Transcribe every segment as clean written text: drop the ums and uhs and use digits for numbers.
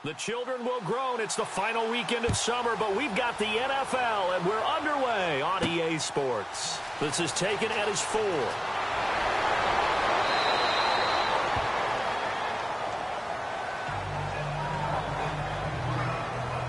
The children will groan. It's the final weekend of summer, but we've got the NFL, and we're underway on EA Sports. This is taken at his 4.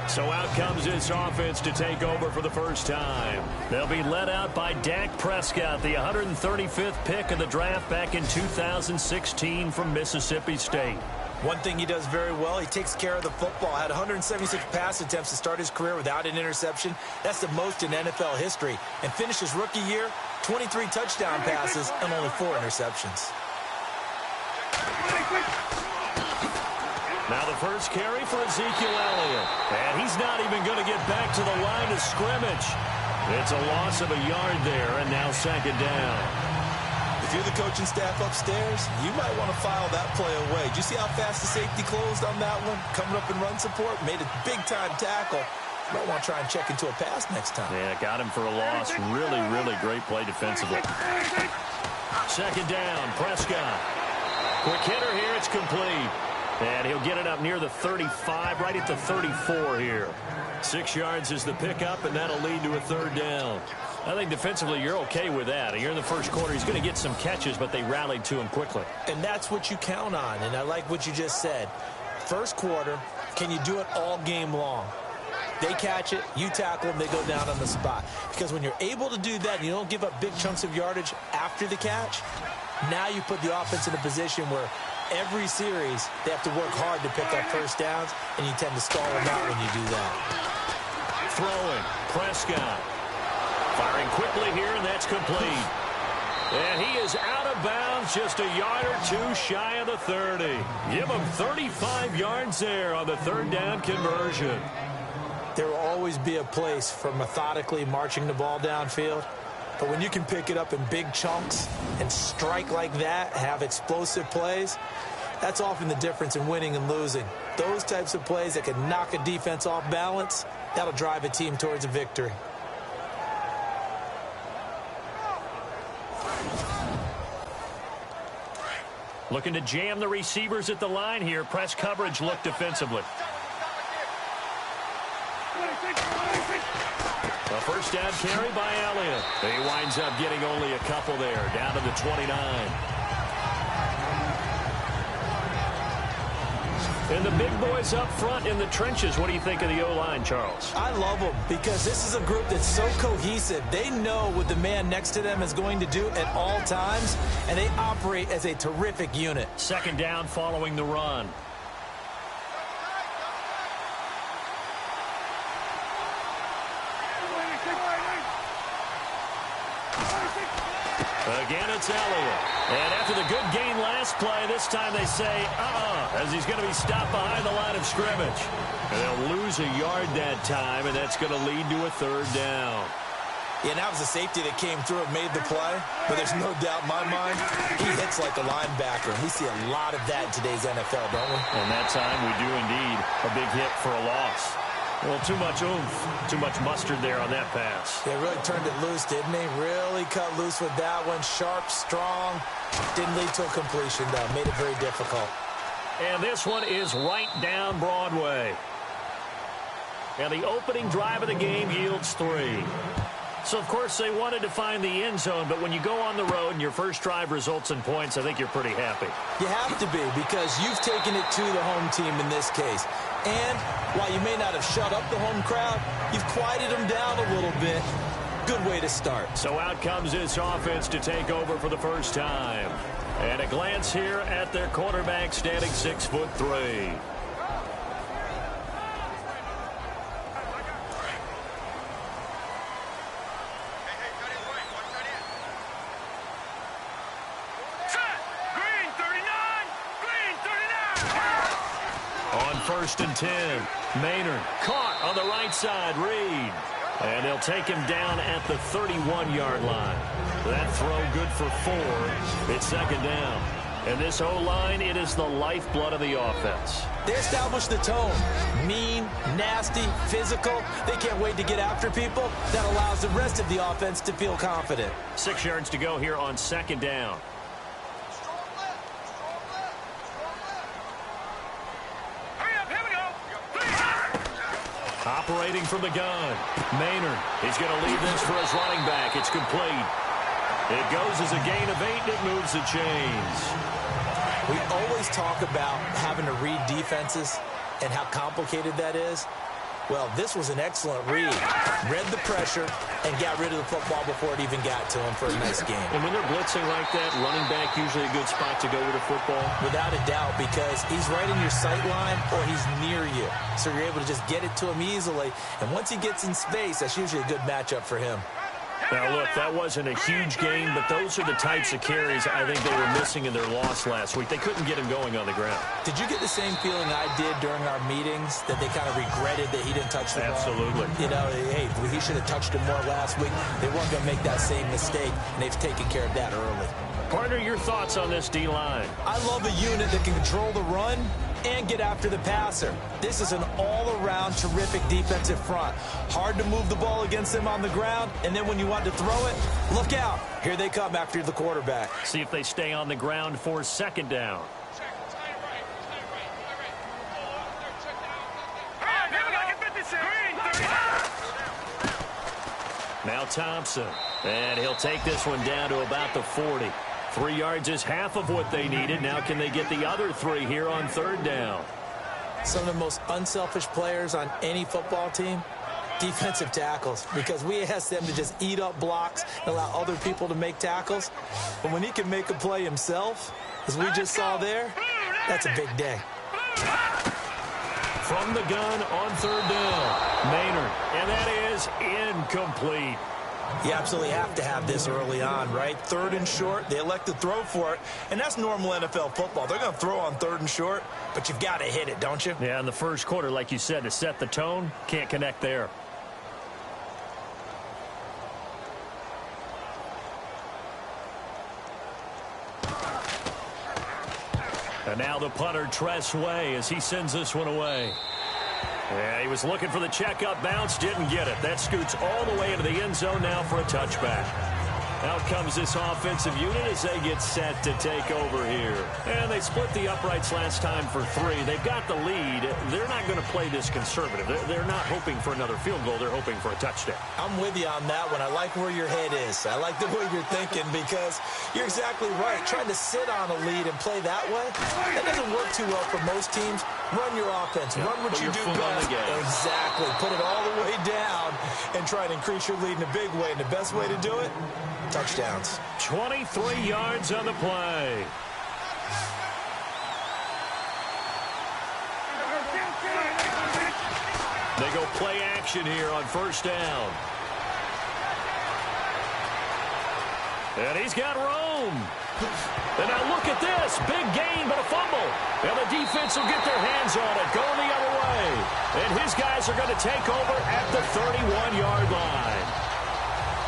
So out comes this offense to take over for the first time. They'll be led out by Dak Prescott, the 135th pick of the draft back in 2016 from Mississippi State. One thing he does very well, he takes care of the football. Had 176 pass attempts to start his career without an interception. That's the most in NFL history. And finished his rookie year, 23 touchdown passes and only 4 interceptions. Now the first carry for Ezekiel Elliott. And he's not even going to get back to the line of scrimmage. It's a loss of a yard there, and now second down. If you're the coaching staff upstairs, you might want to file that play away. Did you see how fast the safety closed on that one? Coming up in run support, made a big-time tackle. You might want to try and check into a pass next time. Yeah, got him for a loss. Really, really great play defensively. Second down, Prescott. Quick hitter here, it's complete. And he'll get it up near the 35, right at the 34 here. 6 yards is the pickup, and that'll lead to a third down. I think defensively you're okay with that. You're in the first quarter. He's going to get some catches, but they rallied to him quickly. And that's what you count on, and I like what you just said. First quarter, can you do it all game long? They catch it, you tackle them, they go down on the spot. Because when you're able to do that and you don't give up big chunks of yardage after the catch, now you put the offense in a position where every series they have to work hard to pick up first downs, and you tend to stall them out when you do that. Throwing, Prescott. Firing quickly here, and that's complete. And he is out of bounds, just a yard or two shy of the 30. Give him 35 yards there on the third down conversion. There will always be a place for methodically marching the ball downfield. But when you can pick it up in big chunks and strike like that, have explosive plays, that's often the difference in winning and losing. Those types of plays that can knock a defense off balance, that'll drive a team towards a victory. Looking to jam the receivers at the line here. Press coverage look defensively. A first down carry by Elliott. He winds up getting only a couple there, down to the 29. And the big boys up front in the trenches. What do you think of the O-line, Charles? I love them because this is a group that's so cohesive. They know what the man next to them is going to do at all times, and they operate as a terrific unit. Second down following the run. Again, it's Elliott. And after the good gain last play, this time they say, as he's going to be stopped behind the line of scrimmage. And they'll lose a yard that time, and that's going to lead to a third down. Yeah, and that was the safety that came through and made the play. But there's no doubt in my mind, he hits like a linebacker. And we see a lot of that in today's NFL, don't we? And that time we do indeed a big hit for a loss. Well, too much oomph, too much mustard there on that pass. Yeah, really turned it loose, didn't he? Really cut loose with that one. Sharp, strong. Didn't lead to a completion, though. Made it very difficult. And this one is right down Broadway. And the opening drive of the game yields 3. So, of course, they wanted to find the end zone, but when you go on the road and your first drive results in points, I think you're pretty happy. You have to be, because you've taken it to the home team in this case. And while you may not have shut up the home crowd, you've quieted them down a little bit. Good way to start. So out comes this offense to take over for the first time. And a glance here at their quarterback, standing 6'3". First and 10. Maynard caught on the right side. Reed. And they'll take him down at the 31-yard line. That throw good for 4. It's second down. And this O-line, it is the lifeblood of the offense. They establish the tone. Mean, nasty, physical. They can't wait to get after people. That allows the rest of the offense to feel confident. 6 yards to go here on second down. Operating from the gun. Maynard. He's going to leave this for his running back. It's complete. It goes as a gain of 8, and it moves the chains. We always talk about having to read defenses and how complicated that is. Well, this was an excellent read. Read the pressure and got rid of the football before it even got to him for a nice game. And when they're blitzing like that, running back usually a good spot to go with a football? Without a doubt, because he's right in your sight line or he's near you. So you're able to just get it to him easily. And once he gets in space, that's usually a good matchup for him. Now, look, that wasn't a huge gain, but those are the types of carries I think they were missing in their loss last week. They couldn't get him going on the ground. Did you get the same feeling I did during our meetings, that they kind of regretted that he didn't touch the ball? Absolutely. You know, hey, he should have touched him more last week. They weren't going to make that same mistake, and they've taken care of that early. Partner, your thoughts on this D-line? I love a unit that can control the run and get after the passer. This is an all-around terrific defensive front. Hard to move the ball against them on the ground, and then when you want to throw it, look out. Here they come after the quarterback. See if they stay on the ground for second down. Now Thompson, and he'll take this one down to about the 40. 3 yards is half of what they needed. Now can they get the other 3 here on third down? Some of the most unselfish players on any football team, defensive tackles, because we ask them to just eat up blocks and allow other people to make tackles. But when he can make a play himself, as we just saw there, that's a big day. From the gun on third down, Maynard, and that is incomplete. You absolutely have to have this early on, right? Third and short, they elect to throw for it, and that's normal NFL football. They're going to throw on third and short, but you've got to hit it, don't you? Yeah, in the first quarter, like you said, to set the tone, can't connect there. And now the punter, Tress Way, as he sends this one away. Yeah, he was looking for the checkup bounce, didn't get it. That scoots all the way into the end zone now for a touchback. Out comes this offensive unit as they get set to take over here. And they split the uprights last time for 3. They've got the lead. They're not going to play this conservative. They're not hoping for another field goal. They're hoping for a touchdown. I'm with you on that one. I like where your head is. I like the way you're thinking because you're exactly right. Trying to sit on a lead and play that way, that doesn't work too well for most teams. Run your offense. Run what you do best. Exactly. Put it all the way down and try to increase your lead in a big way. And the best way to do it, touchdowns. 23 yards on the play. They go play action here on first down. And he's got room. And now look at this. Big gain, but a fumble. And the defense will get their hands on it, going the other way. And his guys are going to take over at the 31-yard line.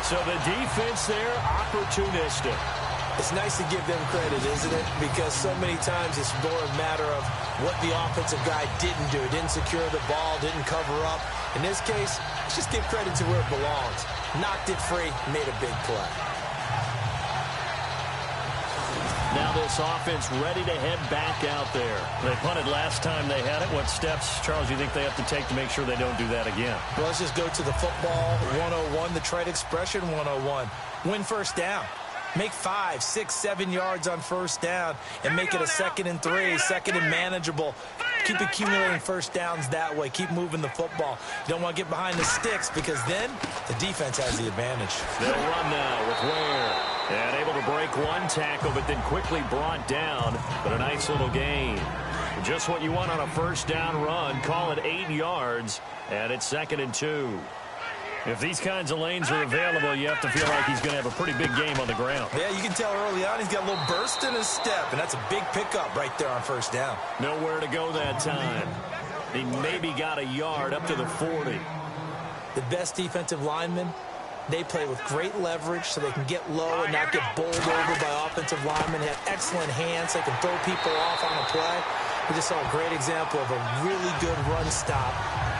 So the defense there, opportunistic. It's nice to give them credit, isn't it? Because so many times it's more a matter of what the offensive guy didn't do. Didn't secure the ball, didn't cover up. In this case, let's just give credit to where it belongs. Knocked it free, made a big play. Now this offense ready to head back out there. They punted last time they had it. What steps, Charles, you think they have to take to make sure they don't do that again? Well, let's just go to the football 101, the trite expression 101. Win first down. Make 5, 6, 7 yards on first down and make it a 2nd and 3, 2nd and manageable. Keep accumulating first downs that way. Keep moving the football. You don't want to get behind the sticks because then the defense has the advantage. They'll run now with Ware. And able to break one tackle, but then quickly brought down. But a nice little gain. Just what you want on a first down run. Call it 8 yards, and it's 2nd and 2. If these kinds of lanes are available, you have to feel like he's going to have a pretty big game on the ground. Yeah, you can tell early on he's got a little burst in his step, and that's a big pickup right there on first down. Nowhere to go that time. He maybe got a yard up to the 40. The best defensive linemen, they play with great leverage so they can get low and not get bowled over by offensive linemen. They have excellent hands. They can throw people off on a play. We just saw a great example of a really good run stop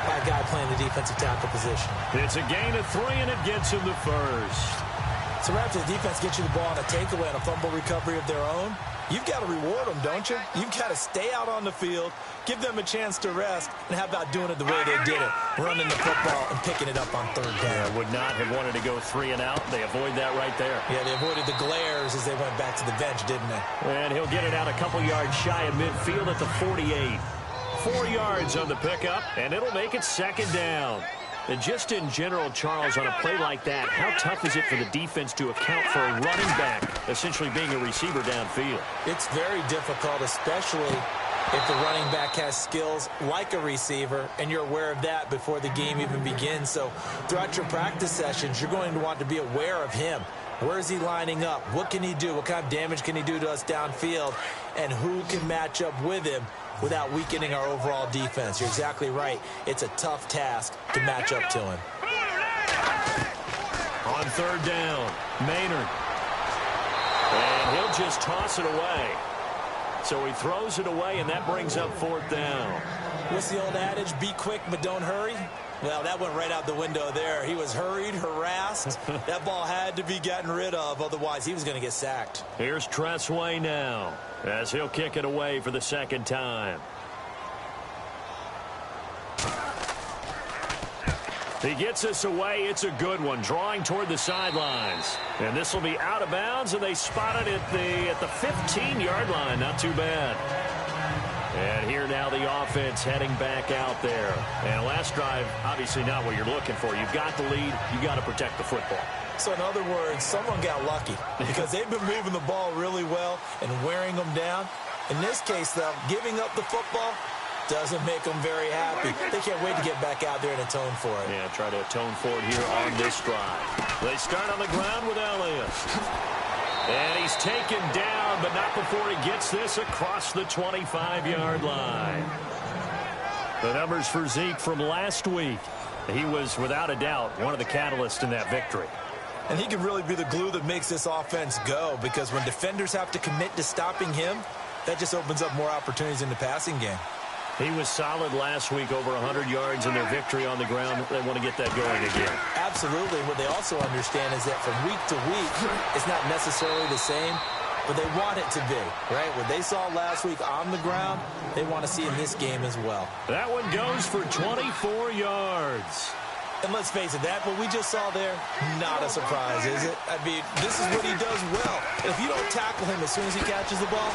by a guy playing the defensive tackle position. It's a gain of 3, and it gets him the first. So right after the defense gets you the ball on a takeaway and a fumble recovery of their own, you've got to reward them, don't you? You've got to stay out on the field, give them a chance to rest, and how about doing it the way they did it, running the football and picking it up on third down. Yeah, would not have wanted to go 3 and out. They avoid that right there. Yeah, they avoided the glares as they went back to the bench, didn't they? And he'll get it out a couple yards shy of midfield at the 48. 4 yards on the pickup, and it'll make it second down. And just in general, Charles, on a play like that, how tough is it for the defense to account for a running back essentially being a receiver downfield? It's very difficult, especially if the running back has skills like a receiver, and you're aware of that before the game even begins. So throughout your practice sessions, you're going to want to be aware of him. Where is he lining up? What can he do? What kind of damage can he do to us downfield? And who can match up with him without weakening our overall defense? You're exactly right. It's a tough task to match up to him. On third down, Maynard. And he'll just toss it away. So he throws it away, and that brings up fourth down. What's the old adage? Be quick, but don't hurry. Well, that went right out the window there. He was hurried, harassed. That ball had to be gotten rid of, otherwise he was going to get sacked. Here's Tressway now as he'll kick it away for the second time. He gets us away. It's a good one, drawing toward the sidelines. And this will be out of bounds, and they spot it at the 15-yard line. Not too bad. And here now the offense heading back out there. And last drive, obviously not what you're looking for. You've got the lead. You've got to protect the football. So in other words, someone got lucky because they've been moving the ball really well and wearing them down. In this case, though, giving up the football doesn't make them very happy. They can't wait to get back out there and atone for it. Yeah, try to atone for it here on this drive. They start on the ground with Elliott. And he's taken down, but not before he gets this across the 25-yard line. The numbers for Zeke from last week. He was, without a doubt, one of the catalysts in that victory. And he can really be the glue that makes this offense go, because when defenders have to commit to stopping him, that just opens up more opportunities in the passing game. He was solid last week, over 100 yards in their victory on the ground. They want to get that going again. Absolutely. What they also understand is that from week to week, it's not necessarily the same, but they want it to be, right? What they saw last week on the ground, they want to see in this game as well. That one goes for 24 yards. And let's face it, that what we just saw there, not a surprise, is it? I mean, this is what he does well. And if you don't tackle him as soon as he catches the ball,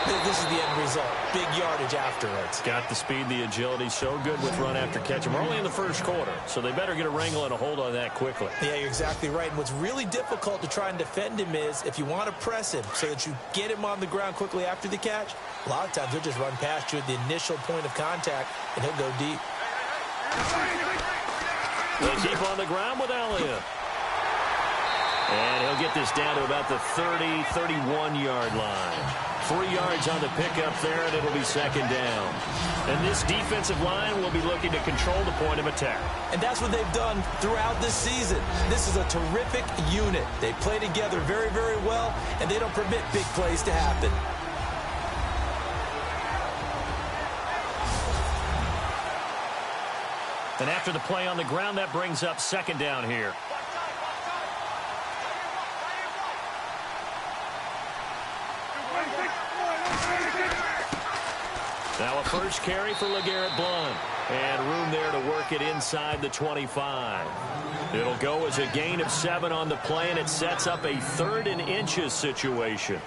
this is the end result. Big yardage afterwards. Got the speed, the agility, so good with run after catch. And we're only in the first quarter, so they better get a wrangle and a hold on that quickly. Yeah, you're exactly right. And what's really difficult to try and defend him is if you want to press him so that you get him on the ground quickly after the catch, a lot of times he'll just run past you at the initial point of contact, and he'll go deep. They keep on the ground with Elliott. And he'll get this down to about the 30, 31-yard line. 3 yards on the pickup there, and it'll be second down. And this defensive line will be looking to control the point of attack. And that's what they've done throughout this season. This is a terrific unit. They play together very, very well, and they don't permit big plays to happen. And after the play on the ground, that brings up second down here. Now a first carry for LeGarrette Blount. And room there to work it inside the 25. It'll go as a gain of 7 on the play, and it sets up a 3rd and inches situation.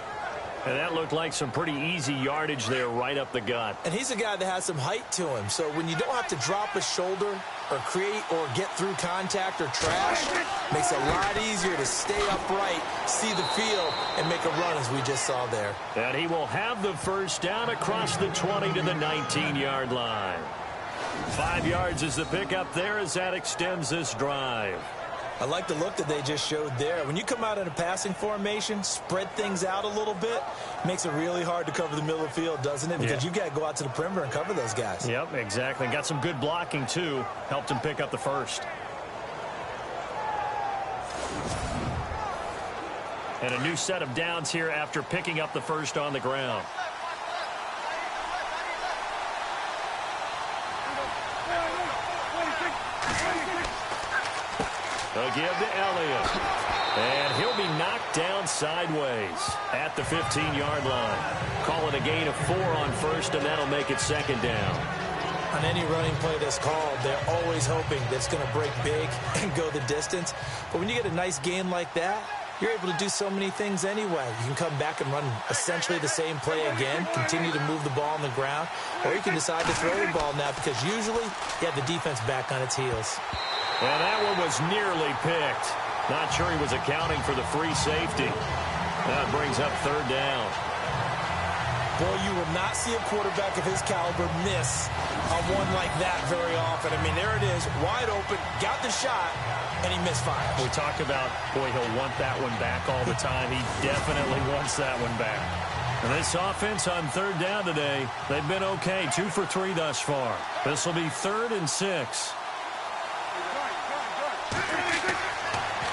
And that looked like some pretty easy yardage there right up the gut. And he's a guy that has some height to him. So when you don't have to drop a shoulder or create or get through contact or trash, makes it a lot easier to stay upright, see the field, and make a run as we just saw there. And he will have the first down across the 20 to the 19-yard line. 5 yards is the pickup there as that extends this drive. I like the look that they just showed there. When you come out in a passing formation, spread things out a little bit, makes it really hard to cover the middle of the field, doesn't it? Because you've got to go out to the perimeter and cover those guys. Yep, exactly. Got some good blocking, too. Helped him pick up the first. And a new set of downs here after picking up the first on the ground. They'll give to Elliott. And he'll be knocked down sideways at the 15-yard line. Call it a gain of 4 on first, and that'll make it second down. On any running play that's called, they're always hoping that it's going to break big and go the distance. But when you get a nice gain like that, you're able to do so many things anyway. You can come back and run essentially the same play again, continue to move the ball on the ground, or you can decide to throw the ball now because usually you have the defense back on its heels. And that one was nearly picked. Not sure he was accounting for the free safety. That brings up third down. Boy, you will not see a quarterback of his caliber miss on one like that very often. I mean, there it is, wide open, got the shot, and he misfires. We talk about, boy, he'll want that one back all the time. He definitely wants that one back. And this offense on third down today, they've been okay. 2 for 3 thus far. This will be 3rd and 6.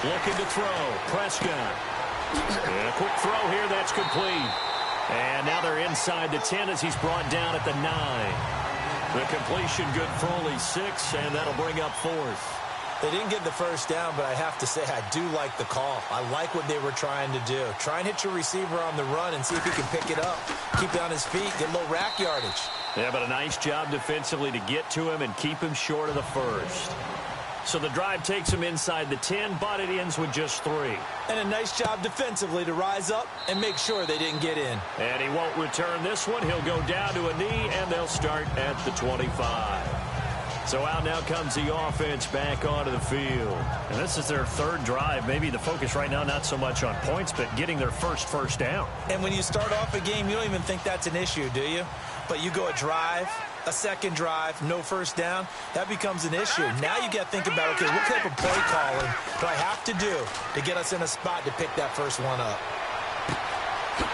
Looking to throw. Prescott. And a quick throw here. That's complete. And now they're inside the 10 as he's brought down at the 9. The completion good for only 6, and that'll bring up 4th. They didn't get the first down, but I have to say I do like the call. I like what they were trying to do. Try and hit your receiver on the run and see if he can pick it up. Keep it on his feet, get a little rack yardage. Yeah, but a nice job defensively to get to him and keep him short of the first. So the drive takes him inside the 10, but it ends with just 3. And a nice job defensively to rise up and make sure they didn't get in. And he won't return this one. He'll go down to a knee, and they'll start at the 25. So out now comes the offense back onto the field. And this is their 3rd drive. Maybe the focus right now not so much on points, but getting their first down. And when you start off a game, you don't even think that's an issue, do you? But you go a drive, a second drive, no first down, that becomes an issue. Now you got to think about, okay, what type of play calling do I have to do to get us in a spot to pick that first one up?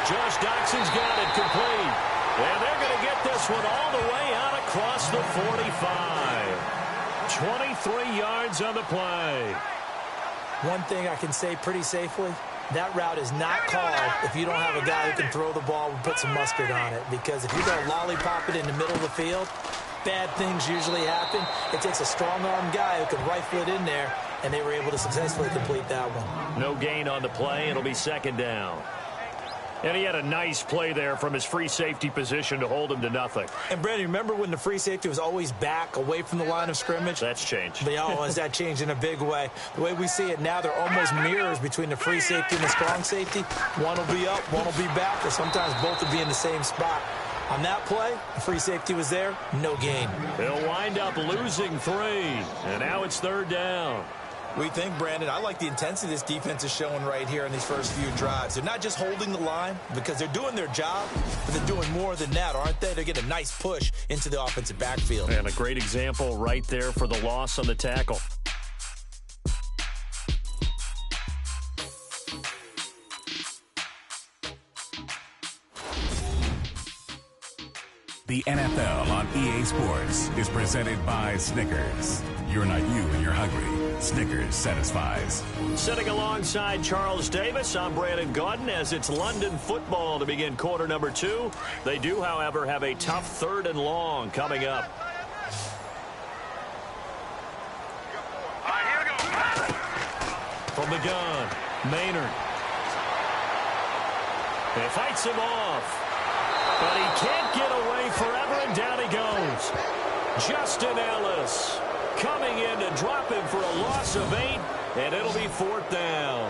Josh Doxson's got it complete. And they're going to get this one all the way out across the 45. 23 yards on the play. One thing I can say pretty safely, that route is not called if you don't have a guy who can throw the ball and put some mustard on it. Because if you're going to lollipop it in the middle of the field, bad things usually happen. It takes a strong-arm guy who can rifle it in there, and they were able to successfully complete that one. No gain on the play. It'll be second down. And he had a nice play there from his free safety position to hold him to nothing. And, Brandon, remember when the free safety was always back, away from the line of scrimmage? That's changed. Has that changed in a big way? The way we see it now, they're almost mirrors between the free safety and the strong safety. One will be up, one will be back, or sometimes both will be in the same spot. On that play, the free safety was there, no gain. They'll wind up losing 3, and now it's 3rd down. We think, Brandon, I like the intensity this defense is showing right here in these first few drives. They're not just holding the line because they're doing their job, but they're doing more than that, aren't they? They're getting a nice push into the offensive backfield. And a great example right there for the loss on the tackle. The NFL on EA Sports is presented by Snickers. You're not you when you're hungry. Snickers satisfies. Sitting alongside Charles Davis, I'm Brandon Gaudin as it's London football to begin quarter number 2. They do, however, have a tough 3rd and long coming up. From the gun, Maynard. He fights him off. But he can't get away forever, and down he goes. Justin Ellis coming in to drop him for a loss of 8, and it'll be 4th down.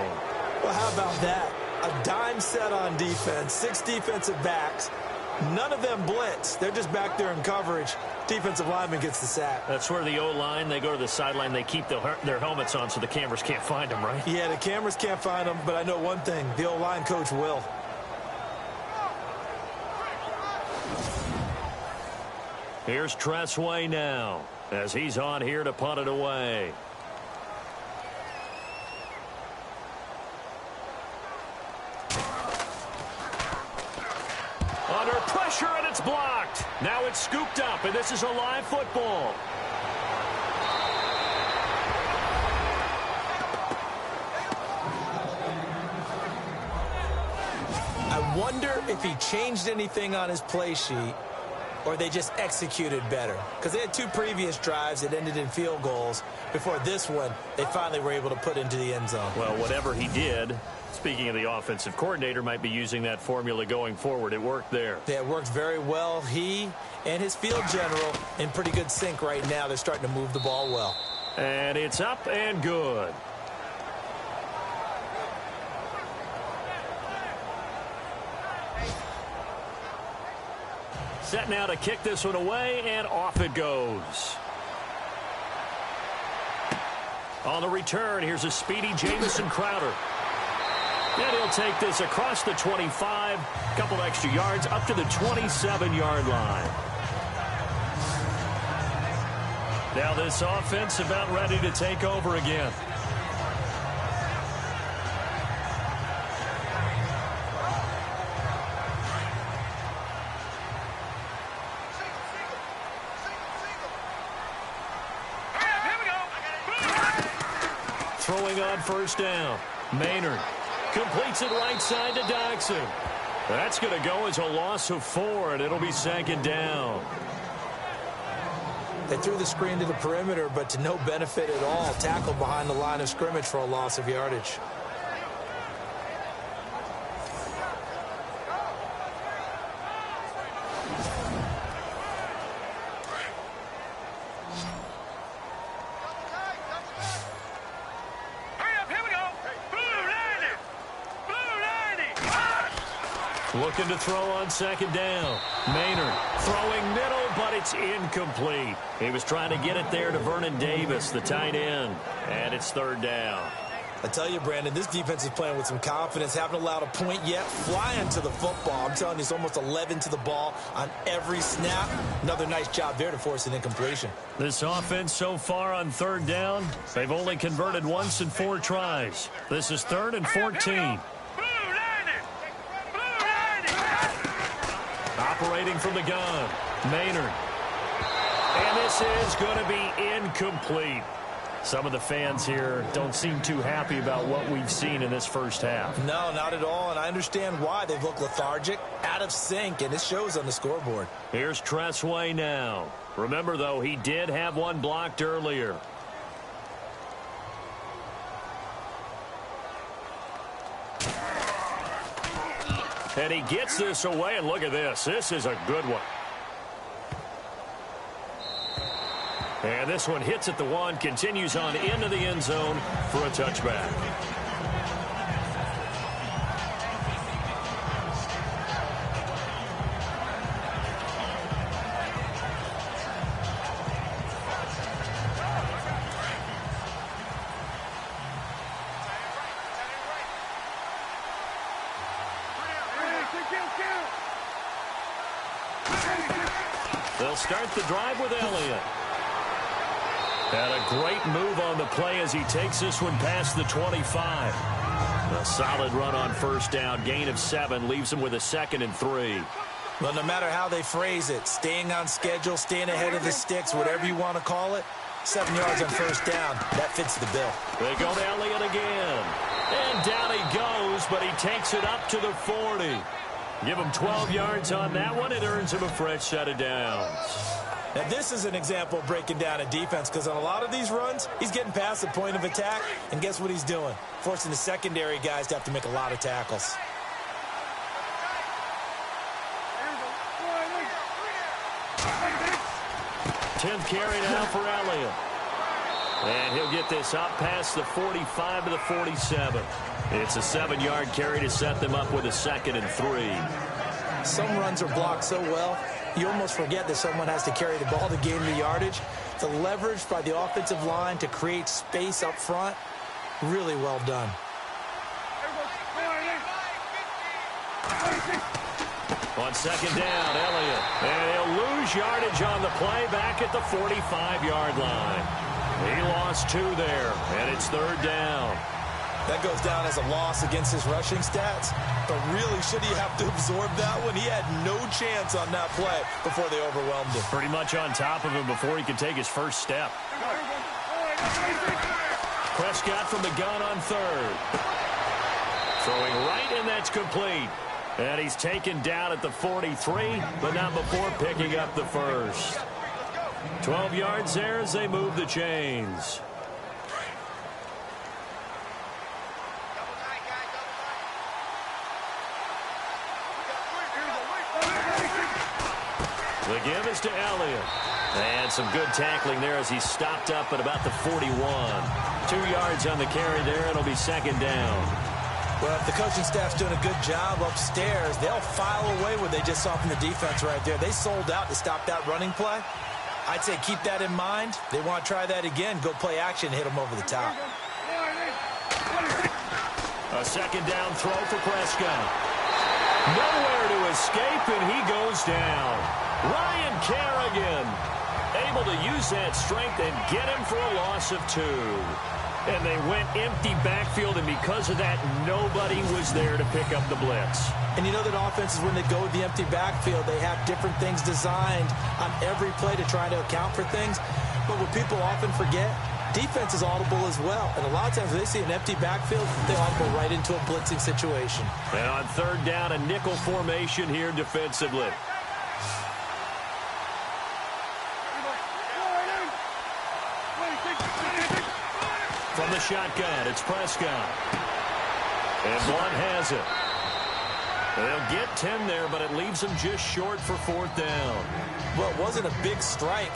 Well, how about that? A dime set on defense, 6 defensive backs. None of them blitz. They're just back there in coverage. Defensive lineman gets the sack. That's where the O-line, they go to the sideline, they keep their helmets on so the cameras can't find them, right? Yeah, the cameras can't find them, but I know one thing. The O-line coach will. Here's Tressway now as he's on here to punt it away. Under pressure, and it's blocked. Now it's scooped up, and this is a live football. I wonder if he changed anything on his play sheet or they just executed better? Because they had 2 previous drives that ended in field goals. Before this one, they finally were able to put into the end zone. Well, whatever he did, speaking of the offensive coordinator, might be using that formula going forward. It worked there. Yeah, it worked very well. He and his field general in pretty good sync right now. They're starting to move the ball well. And it's up and good. Set now to kick this one away, and off it goes. On the return, here's a speedy Jamison Crowder. And he'll take this across the 25, couple extra yards up to the 27-yard line. Now this offense about ready to take over again. Throwing on first down. Maynard completes it right side to Dodson. That's going to go as a loss of 4, and it'll be second down. They threw the screen to the perimeter, but to no benefit at all. Tackled behind the line of scrimmage for a loss of yardage. Looking to throw on second down. Maynard throwing middle, but it's incomplete. He was trying to get it there to Vernon Davis, the tight end. And it's third down. I tell you, Brandon, this defense is playing with some confidence. Haven't allowed a point yet. Flying to the football. I'm telling you, it's almost 11 to the ball on every snap. Another nice job there to force an incompletion. This offense so far on third down, they've only converted once in 4 tries. This is 3rd and 14. Operating from the gun, Maynard. And this is going to be incomplete. Some of the fans here don't seem too happy about what we've seen in this first half. No, not at all, and I understand why. They've looked lethargic, out of sync, and it shows on the scoreboard. Here's Tressway now. Remember, though, he did have one blocked earlier. And he gets this away, and look at this. This is a good one. And this one hits at the 1, continues on into the end zone for a touchback. They'll start the drive with Elliott. And a great move on the play as he takes this one past the 25. A solid run on first down. Gain of 7 leaves him with a 2nd and 3. Well, no matter how they phrase it, staying on schedule, staying ahead of the sticks, whatever you want to call it, 7 yards on first down, that fits the bill. They go to Elliott again. And down he goes, but he takes it up to the 40. Give him 12 yards on that one. It earns him a fresh set of downs. Now, this is an example of breaking down a defense, because on a lot of these runs, he's getting past the point of attack, and guess what he's doing? Forcing the secondary guys to have to make a lot of tackles. Tenth carry now for Elliott. And he'll get this up past the 45 to the 47. It's a 7-yard carry to set them up with a 2nd and 3. Some runs are blocked so well, you almost forget that someone has to carry the ball to gain the yardage. The leverage by the offensive line to create space up front, really well done. On second down, Elliott. And he'll lose yardage on the play back at the 45-yard line. He lost 2 there, and it's third down. That goes down as a loss against his rushing stats. But really, should he have to absorb that one? He had no chance on that play before they overwhelmed him. Pretty much on top of him before he could take his first step. Prescott from the gun on 3rd. Throwing right, and that's complete. And he's taken down at the 43, but not before picking up the first. 12 yards there as they move the chains. The give is to Elliott. And some good tackling there as he stopped up at about the 41. 2 yards on the carry there. It'll be second down. Well, if the coaching staff's doing a good job upstairs, they'll file away what they just saw from the defense right there. They sold out to stop that running play. I'd say keep that in mind. They want to try that again. Go play action and hit them over the top. A second down throw for Prescott. Nowhere to escape, and he goes down. Ryan Kerrigan able to use that strength and get him for a loss of 2. And they went empty backfield, and because of that, nobody was there to pick up the blitz. And you know that offenses, when they go with the empty backfield, they have different things designed on every play to try to account for things. But what people often forget, defense is audible as well. And a lot of times when they see an empty backfield, they audible right into a blitzing situation. And on third down, a nickel formation here defensively. From the shotgun, it's Prescott. And Blunt has it. They'll get 10 there, but it leaves them just short for fourth down. Well, it wasn't a big strike,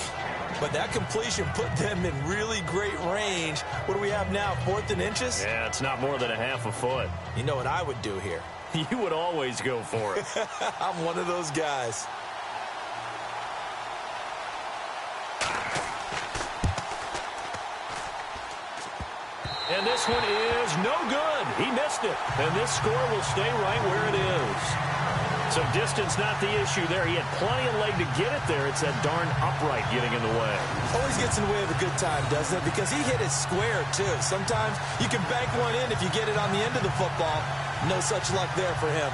but that completion put them in really great range. What do we have now, 4th and inches? Yeah, it's not more than a half a foot. You know what I would do here? You would always go for it. I'm one of those guys. And this one is no good. He missed it. And this score will stay right where it is. So distance not the issue there. He had plenty of leg to get it there. It's that darn upright getting in the way. Always gets in the way of a good time, doesn't it? Because he hit it square, too. Sometimes you can bank one in if you get it on the end of the football. No such luck there for him.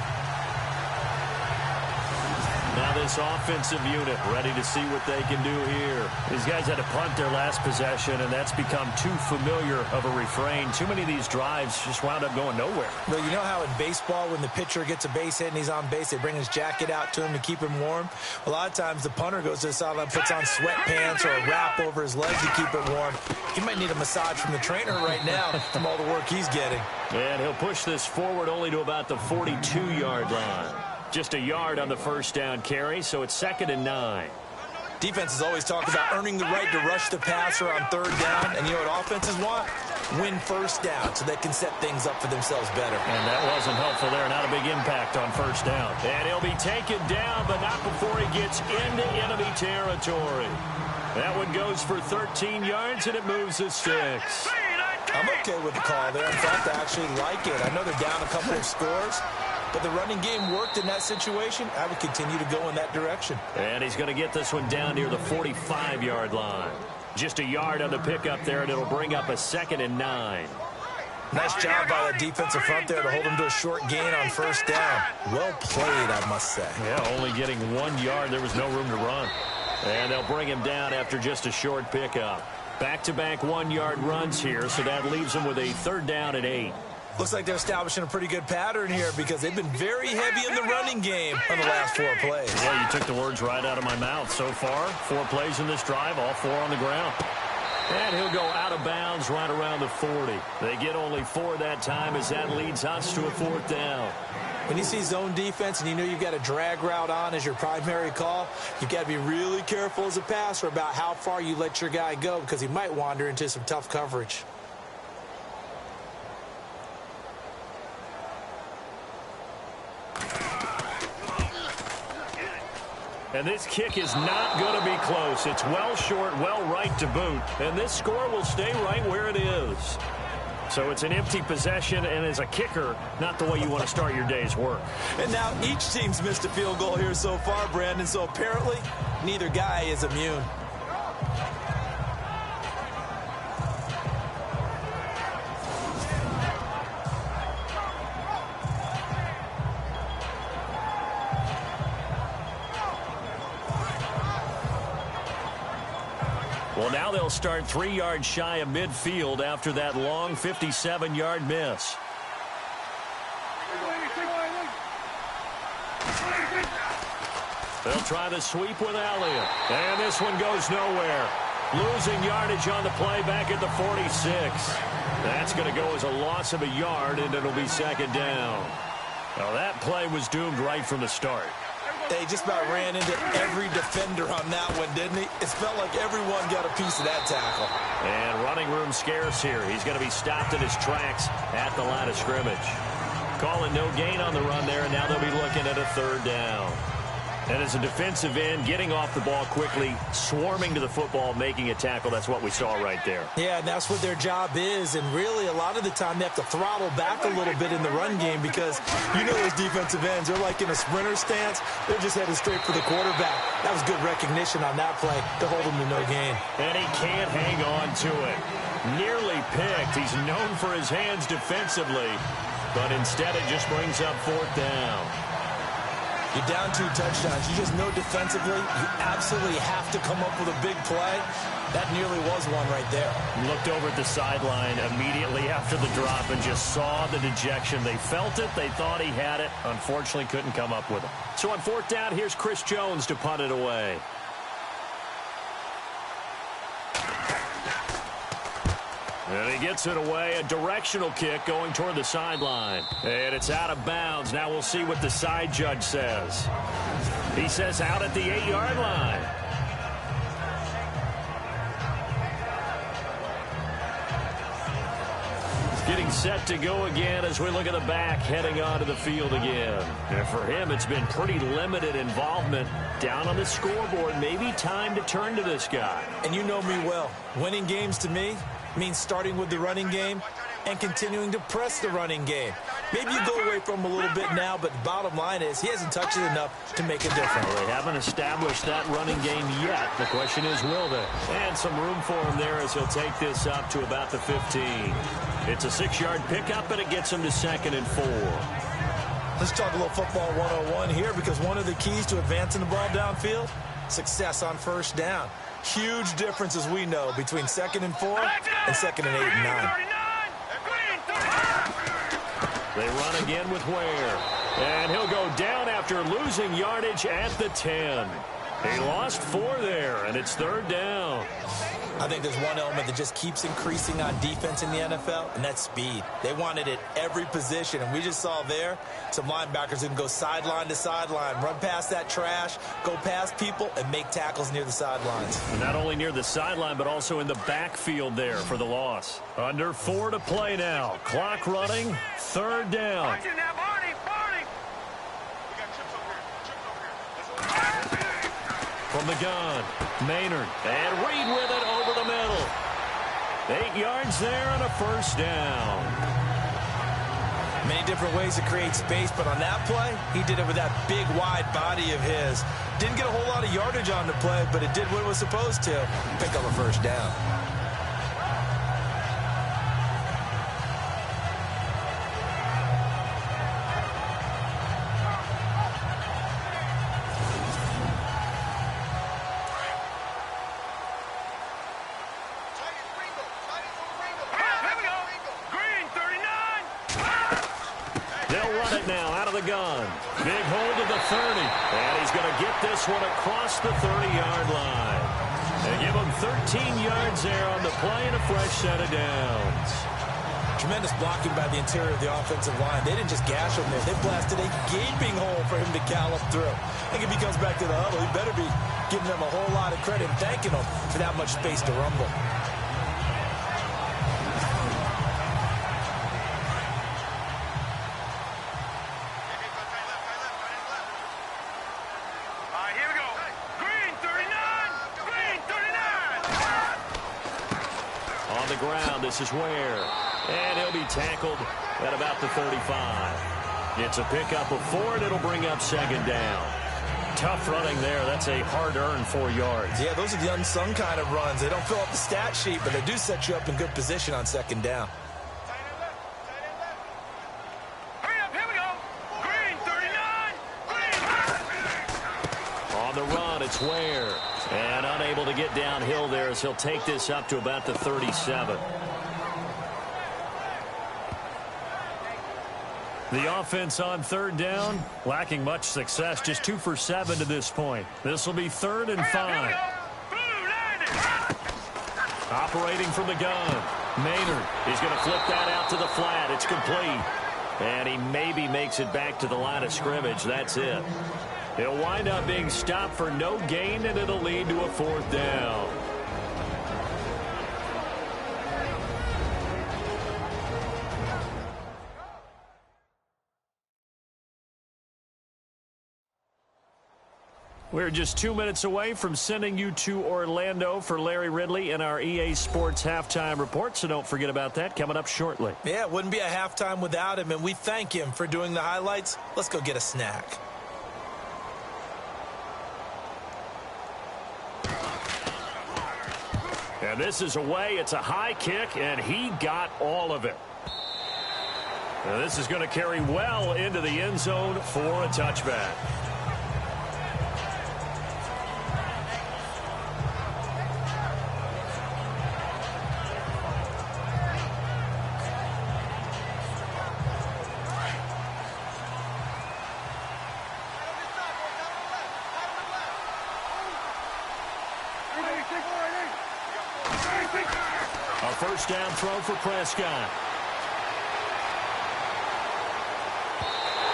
Now this offensive unit ready to see what they can do here. These guys had to punt their last possession, and that's become too familiar of a refrain. Too many of these drives just wound up going nowhere. Well, you know how in baseball when the pitcher gets a base hit and he's on base, they bring his jacket out to him to keep him warm? A lot of times the punter goes to the sideline, puts on sweatpants or a wrap over his legs to keep it warm. He might need a massage from the trainer right now from all the work he's getting. And he'll push this forward only to about the 42-yard line. Just a yard on the first down carry, so it's 2nd and 9. Defenses always talk about earning the right to rush the passer on third down, and you know what offenses want? Win first down so they can set things up for themselves better. And that wasn't helpful there. Not a big impact on first down. And he'll be taken down, but not before he gets into enemy territory. That one goes for 13 yards, and it moves to 6. I'm okay with the call there. In fact, I actually like it. I know they're down a couple of scores, but the running game worked in that situation. I would continue to go in that direction. And he's going to get this one down near the 45-yard line. Just a yard on the pickup there, and it'll bring up a 2nd and 9. Nice job by the defensive front there to hold him to a short gain on first down. Well played, I must say. Yeah, only getting 1 yard. There was no room to run. And they'll bring him down after just a short pickup. Back-to-back 1-yard runs here, so that leaves them with a 3rd down and 8. Looks like they're establishing a pretty good pattern here because they've been very heavy in the running game on the last 4 plays. Well, you took the words right out of my mouth. So far, 4 plays in this drive, all 4 on the ground. And he'll go out of bounds right around the 40. They get only 4 that time as that leads us to a 4th down. When you see zone defense and you know you've got a drag route on as your primary call, you've got to be really careful as a passer about how far you let your guy go because he might wander into some tough coverage. And this kick is not going to be close. It's well short, well right to boot. And this score will stay right where it is. So it's an empty possession, and as a kicker, not the way you want to start your day's work. And now each team's missed a field goal here so far, Brandon, so apparently neither guy is immune. Well, now they'll start 3 yards shy of midfield after that long 57-yard miss. They'll try the sweep with Elliott. And this one goes nowhere. Losing yardage on the play back at the 46. That's going to go as a loss of a yard, and it'll be second down. Well, that play was doomed right from the start. They just about ran into every defender on that one, didn't he? It felt like everyone got a piece of that tackle. And running room scarce here. He's going to be stopped in his tracks at the line of scrimmage. Calling no gain on the run there, and now they'll be looking at a third down. And as a defensive end, getting off the ball quickly, swarming to the football, making a tackle, that's what we saw right there. Yeah, and that's what their job is. And really, a lot of the time, they have to throttle back a little bit in the run game because you know those defensive ends, they're like in a sprinter stance. They're just headed straight for the quarterback. That was good recognition on that play to hold him to no gain. And he can't hang on to it. Nearly picked. He's known for his hands defensively, but instead it just brings up fourth down. You're down 2 touchdowns. You just know defensively you absolutely have to come up with a big play. That nearly was one right there. Looked over at the sideline immediately after the drop and just saw the dejection. They felt it. They thought he had it. Unfortunately, couldn't come up with it. So on fourth down, here's Chris Jones to punt it away. And he gets it away, a directional kick going toward the sideline. And it's out of bounds. Now we'll see what the side judge says. He says out at the 8-yard line. Getting set to go again as we look at the back heading onto the field again. And for him, it's been pretty limited involvement down on the scoreboard. Maybe time to turn to this guy. And you know me well. Winning games to me means starting with the running game and continuing to press the running game. Maybe you go away from him a little bit now, but the bottom line is he hasn't touched it enough to make a difference. Well, they haven't established that running game yet. The question is, will they? And some room for him there as he'll take this up to about the 15. It's a 6-yard pickup, and it gets him to 2nd and 4. Let's talk a little football 101 here, because one of the keys to advancing the ball downfield, success on first down. Huge difference, as we know, between 2nd and 4 and 2nd and 8 and 9. They run again with Ware. And he'll go down after losing yardage at the 10. He lost 4 there, and it's 3rd down. I think there's one element that just keeps increasing on defense in the NFL, and that's speed. They want it at every position, and we just saw there some linebackers who can go sideline to sideline, run past that trash, go past people, and make tackles near the sidelines. And not only near the sideline, but also in the backfield there for the loss. Under 4 to play now. Clock running, 3rd down. From the gun, Maynard, and Reed with it over the middle. 8 yards there and a 1st down. Many different ways to create space, but on that play, he did it with that big, wide body of his. Didn't get a whole lot of yardage on the play, but it did what it was supposed to. Pick up a 1st down. Gun. Big hold of the 30. And he's going to get this one across the 30-yard line. They give him 13 yards there on the play and a fresh set of downs. Tremendous blocking by the interior of the offensive line. They didn't just gash him there. They blasted a gaping hole for him to gallop through. I think if he comes back to the huddle, he better be giving them a whole lot of credit and thanking them for that much space to rumble. This is Ware, and he'll be tackled at about the 35. It's a pickup of 4, and it'll bring up 2nd down. Tough running there. That's a hard-earned 4 yards. Yeah, those are the unsung kind of runs. They don't fill up the stat sheet, but they do set you up in good position on 2nd down. Here we go. Green, 39. On the run, it's Ware. And unable to get downhill there as he'll take this up to about the 37. The offense on third down, lacking much success, just 2 for 7 to this point. This will be 3rd and 5. Operating from the gun. Maynard is going to flip that out to the flat. It's complete. And he maybe makes it back to the line of scrimmage. That's it. He'll wind up being stopped for no gain, and it'll lead to a 4th down. We're just 2 minutes away from sending you to Orlando for Larry Ridley in our EA Sports Halftime Report, so don't forget about that coming up shortly. Yeah, it wouldn't be a halftime without him, and we thank him for doing the highlights. Let's go get a snack. And this is away. It's a high kick, and he got all of it. Now this is going to carry well into the end zone for a touchback. A first down throw for Prescott.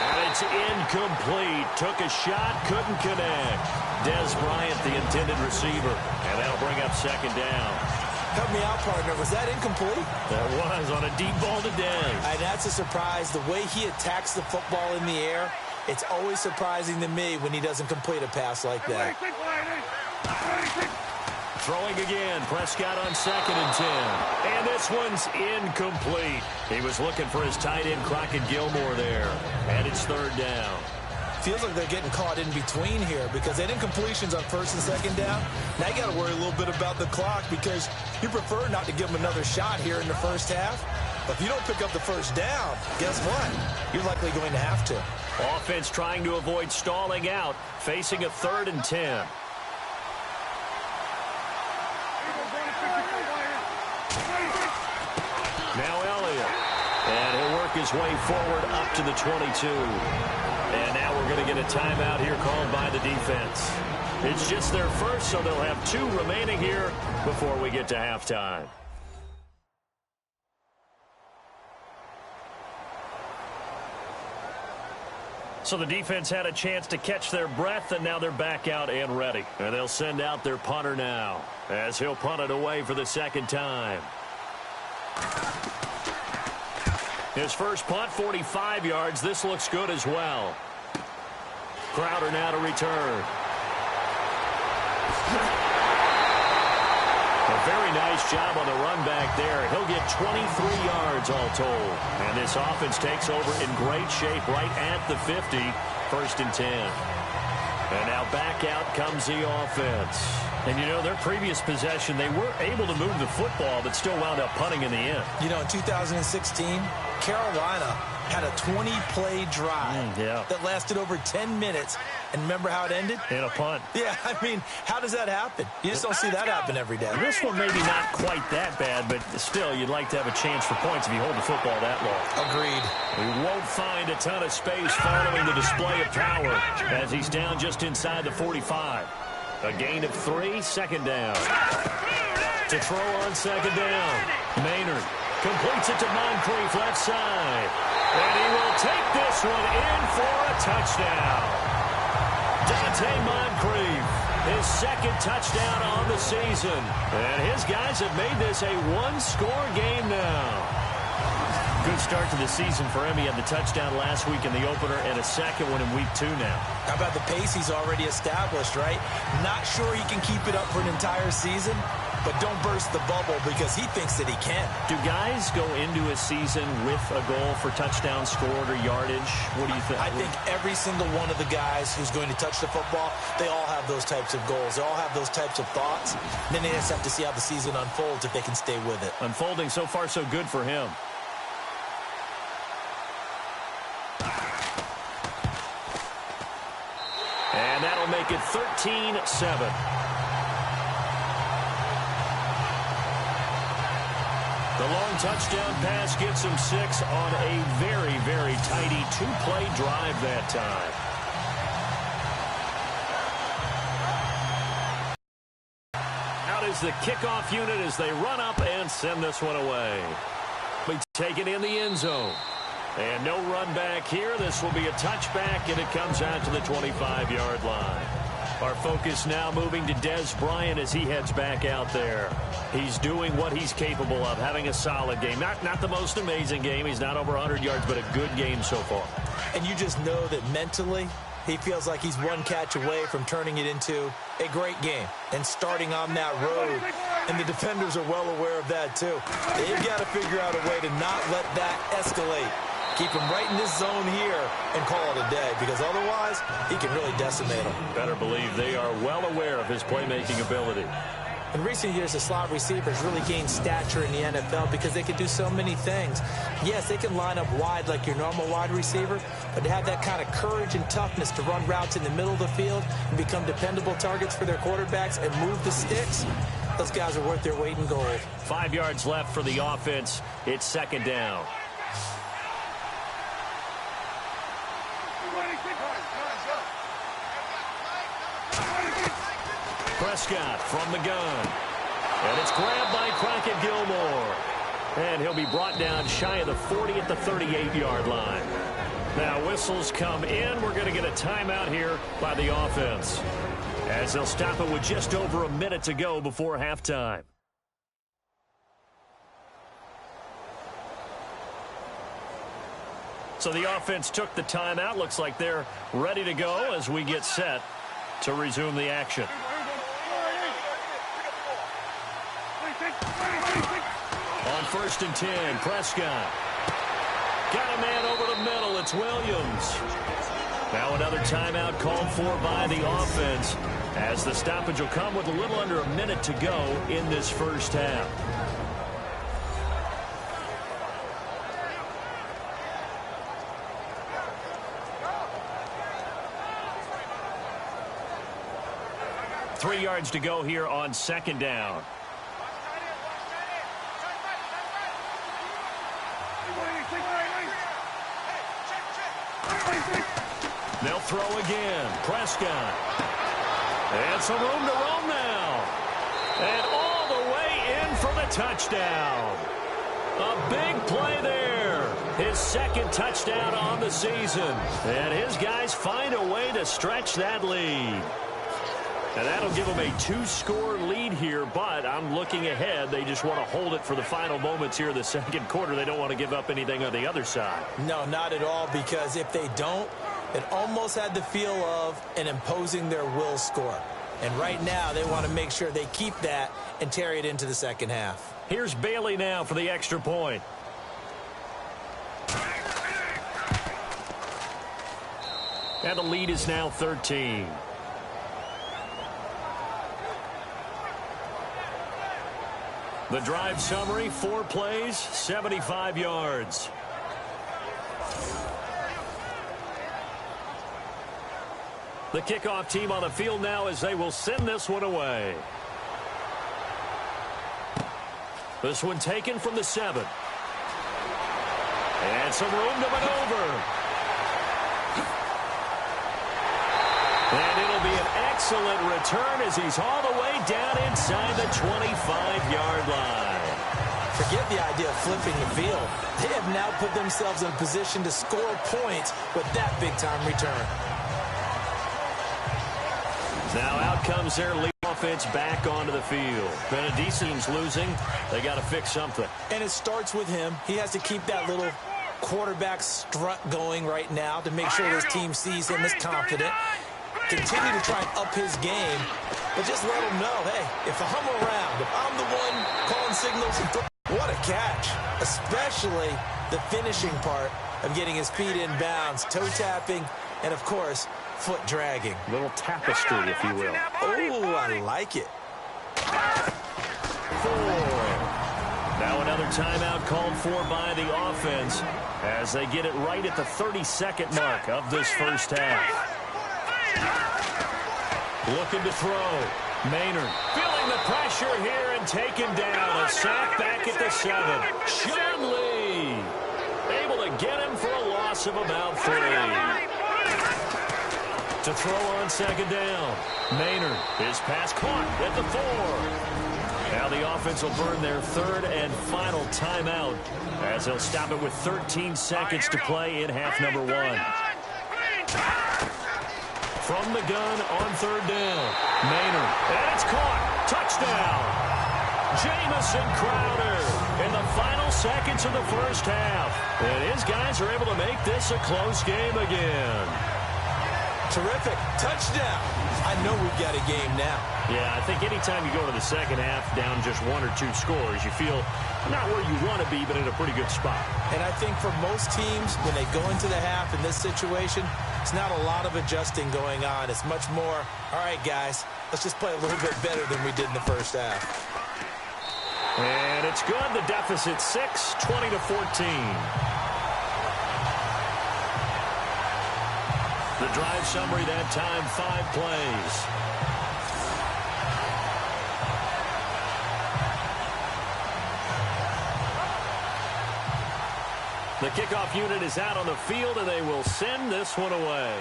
And it's incomplete. Took a shot, couldn't connect. Des Bryant, the intended receiver. And that'll bring up 2nd down. Help me out, partner. Was that incomplete? That was on a deep ball to Des. And that's a surprise. The way he attacks the football in the air, it's always surprising to me when he doesn't complete a pass like that. Throwing again, Prescott on 2nd and 10. And this one's incomplete. He was looking for his tight end, Crockett Gilmore there. And it's 3rd down. Feels like they're getting caught in between here because they did incompletions on 1st and 2nd down. Now you got to worry a little bit about the clock because you prefer not to give them another shot here in the first half. But if you don't pick up the first down, guess what? You're likely going to have to. Offense trying to avoid stalling out, facing a 3rd and 10. Now Elliott. And he'll work his way forward up to the 22. And now we're going to get a timeout here called by the defense. It's just their first, so they'll have 2 remaining here before we get to halftime. So the defense had a chance to catch their breath, and now they're back out and ready. And they'll send out their punter now as he'll punt it away for the 2nd time. His first punt, 45 yards. This looks good as well. Crowder now to return. A very nice job on the run back there. He'll get 23 yards all told. And this offense takes over in great shape right at the 50. 1st and 10. And now back out comes the offense. And, you know, their previous possession, they were able to move the football, but still wound up punting in the end. You know, in 2016, Carolina had a 20-play drive that lasted over 10 minutes. And remember how it ended? In a punt. Yeah, I mean, how does that happen? You just don't see that happen every day. This one maybe not quite that bad, but still, you'd like to have a chance for points if you hold the football that long. Agreed. We won't find a ton of space following the display of power as he's down just inside the 45. A gain of 3, 2nd down. To throw on 2nd down. Maynard completes it to Moncrief left side. And he will take this one in for a touchdown. Dante Moncrief, his 2nd touchdown on the season. And his guys have made this a 1-score game now. Good start to the season for him. He had the touchdown last week in the opener and a 2nd one in week 2 now. How about the pace he's already established, right? Not sure he can keep it up for an entire season, but don't burst the bubble because he thinks that he can. Do guys go into a season with a goal for touchdown scored or yardage? What do you think? I think every single one of the guys who's going to touch the football, they all have those types of goals. They all have those types of thoughts. And then they just have to see how the season unfolds if they can stay with it. Unfolding so far so good for him. And that'll make it 13-7. The long touchdown pass gets him 6 on a very, very tidy 2-play drive that time. Out is the kickoff unit as they run up and send this one away. We take it in the end zone. And no run back here. This will be a touchback, and it comes out to the 25-yard line. Our focus now moving to Des Bryant as he heads back out there. He's doing what he's capable of, having a solid game. Not the most amazing game. He's not over 100 yards, but a good game so far. And you just know that mentally he feels like he's one catch away from turning it into a great game and starting on that road. And the defenders are well aware of that, too. They've got to figure out a way to not let that escalate. Keep him right in this zone here and call it a day, because otherwise he can really decimate him. Better believe they are well aware of his playmaking ability. In recent years, the slot receivers really gained stature in the NFL because they can do so many things. Yes, they can line up wide like your normal wide receiver, but to have that kind of courage and toughness to run routes in the middle of the field and become dependable targets for their quarterbacks and move the sticks, those guys are worth their weight in gold. 5 yards left for the offense. It's second down. Prescott from the gun. And it's grabbed by Crockett Gilmore. And he'll be brought down shy of the 40 at the 38-yard line. Now whistles come in. We're going to get a timeout here by the offense, as they'll stop it with just over a minute to go before halftime. So the offense took the timeout. Looks like they're ready to go as we get set to resume the action. On 1st and 10, Prescott. Got a man over the middle. It's Williams. Now another timeout called for by the offense, as the stoppage will come with a little under a minute to go in this first half. Three yards to go here on second down. They'll throw again. Prescott. And some room to roam now. And all the way in for the touchdown. A big play there. His second touchdown on the season. And his guys find a way to stretch that lead. And that'll give them a 2-score lead here, but I'm looking ahead. They just want to hold it for the final moments here in the second quarter. They don't want to give up anything on the other side. No, not at all, because if they don't, it almost had the feel of an imposing their will score. And right now, they want to make sure they keep that and carry it into the second half. Here's Bailey now for the extra point. And the lead is now 13. The drive summary, 4 plays, 75 yards. The kickoff team on the field now as they will send this one away. This one taken from the 7. And some room to maneuver. And it'll be an excellent return as he's all the way down inside the 25-yard line. Forget the idea of flipping the field. They have now put themselves in a position to score points with that big-time return. Now out comes their lead offense back onto the field. Benedict's losing. They got to fix something. And it starts with him. He has to keep that little quarterback strut going right now to make sure his team sees him as confident. Continue to try and up his game, but just let him know, hey, if I'm around, if I'm the one calling signals, what a catch, especially the finishing part of getting his feet in bounds, toe tapping, and, of course, foot dragging. Little tapestry, if you will. Oh, I like it. 4. Now another timeout called for by the offense as they get it right at the 32nd mark of this first half. Looking to throw. Maynard feeling the pressure here and taken down. A sack back at the 7. Sean Lee able to get him for a loss of about 3. To throw on second down. Maynard, his pass caught at the 4. Now the offense will burn their third and final timeout as they'll stop it with 13 seconds to play in half number 1. From the gun on third down. Maynard, and it's caught. Touchdown. Jamison Crowder in the final seconds of the first half. And his guys are able to make this a close game again. Terrific. Touchdown. I know we've got a game now. Yeah, I think anytime you go to the second half down just 1 or 2 scores, you feel not where you want to be, but in a pretty good spot. And I think for most teams, when they go into the half in this situation, it's not a lot of adjusting going on. It's much more, all right, guys, let's just play a little bit better than we did in the first half. And it's good. The deficit 6, 20-14. The drive summary that time, 5 plays. The kickoff unit is out on the field, and they will send this one away.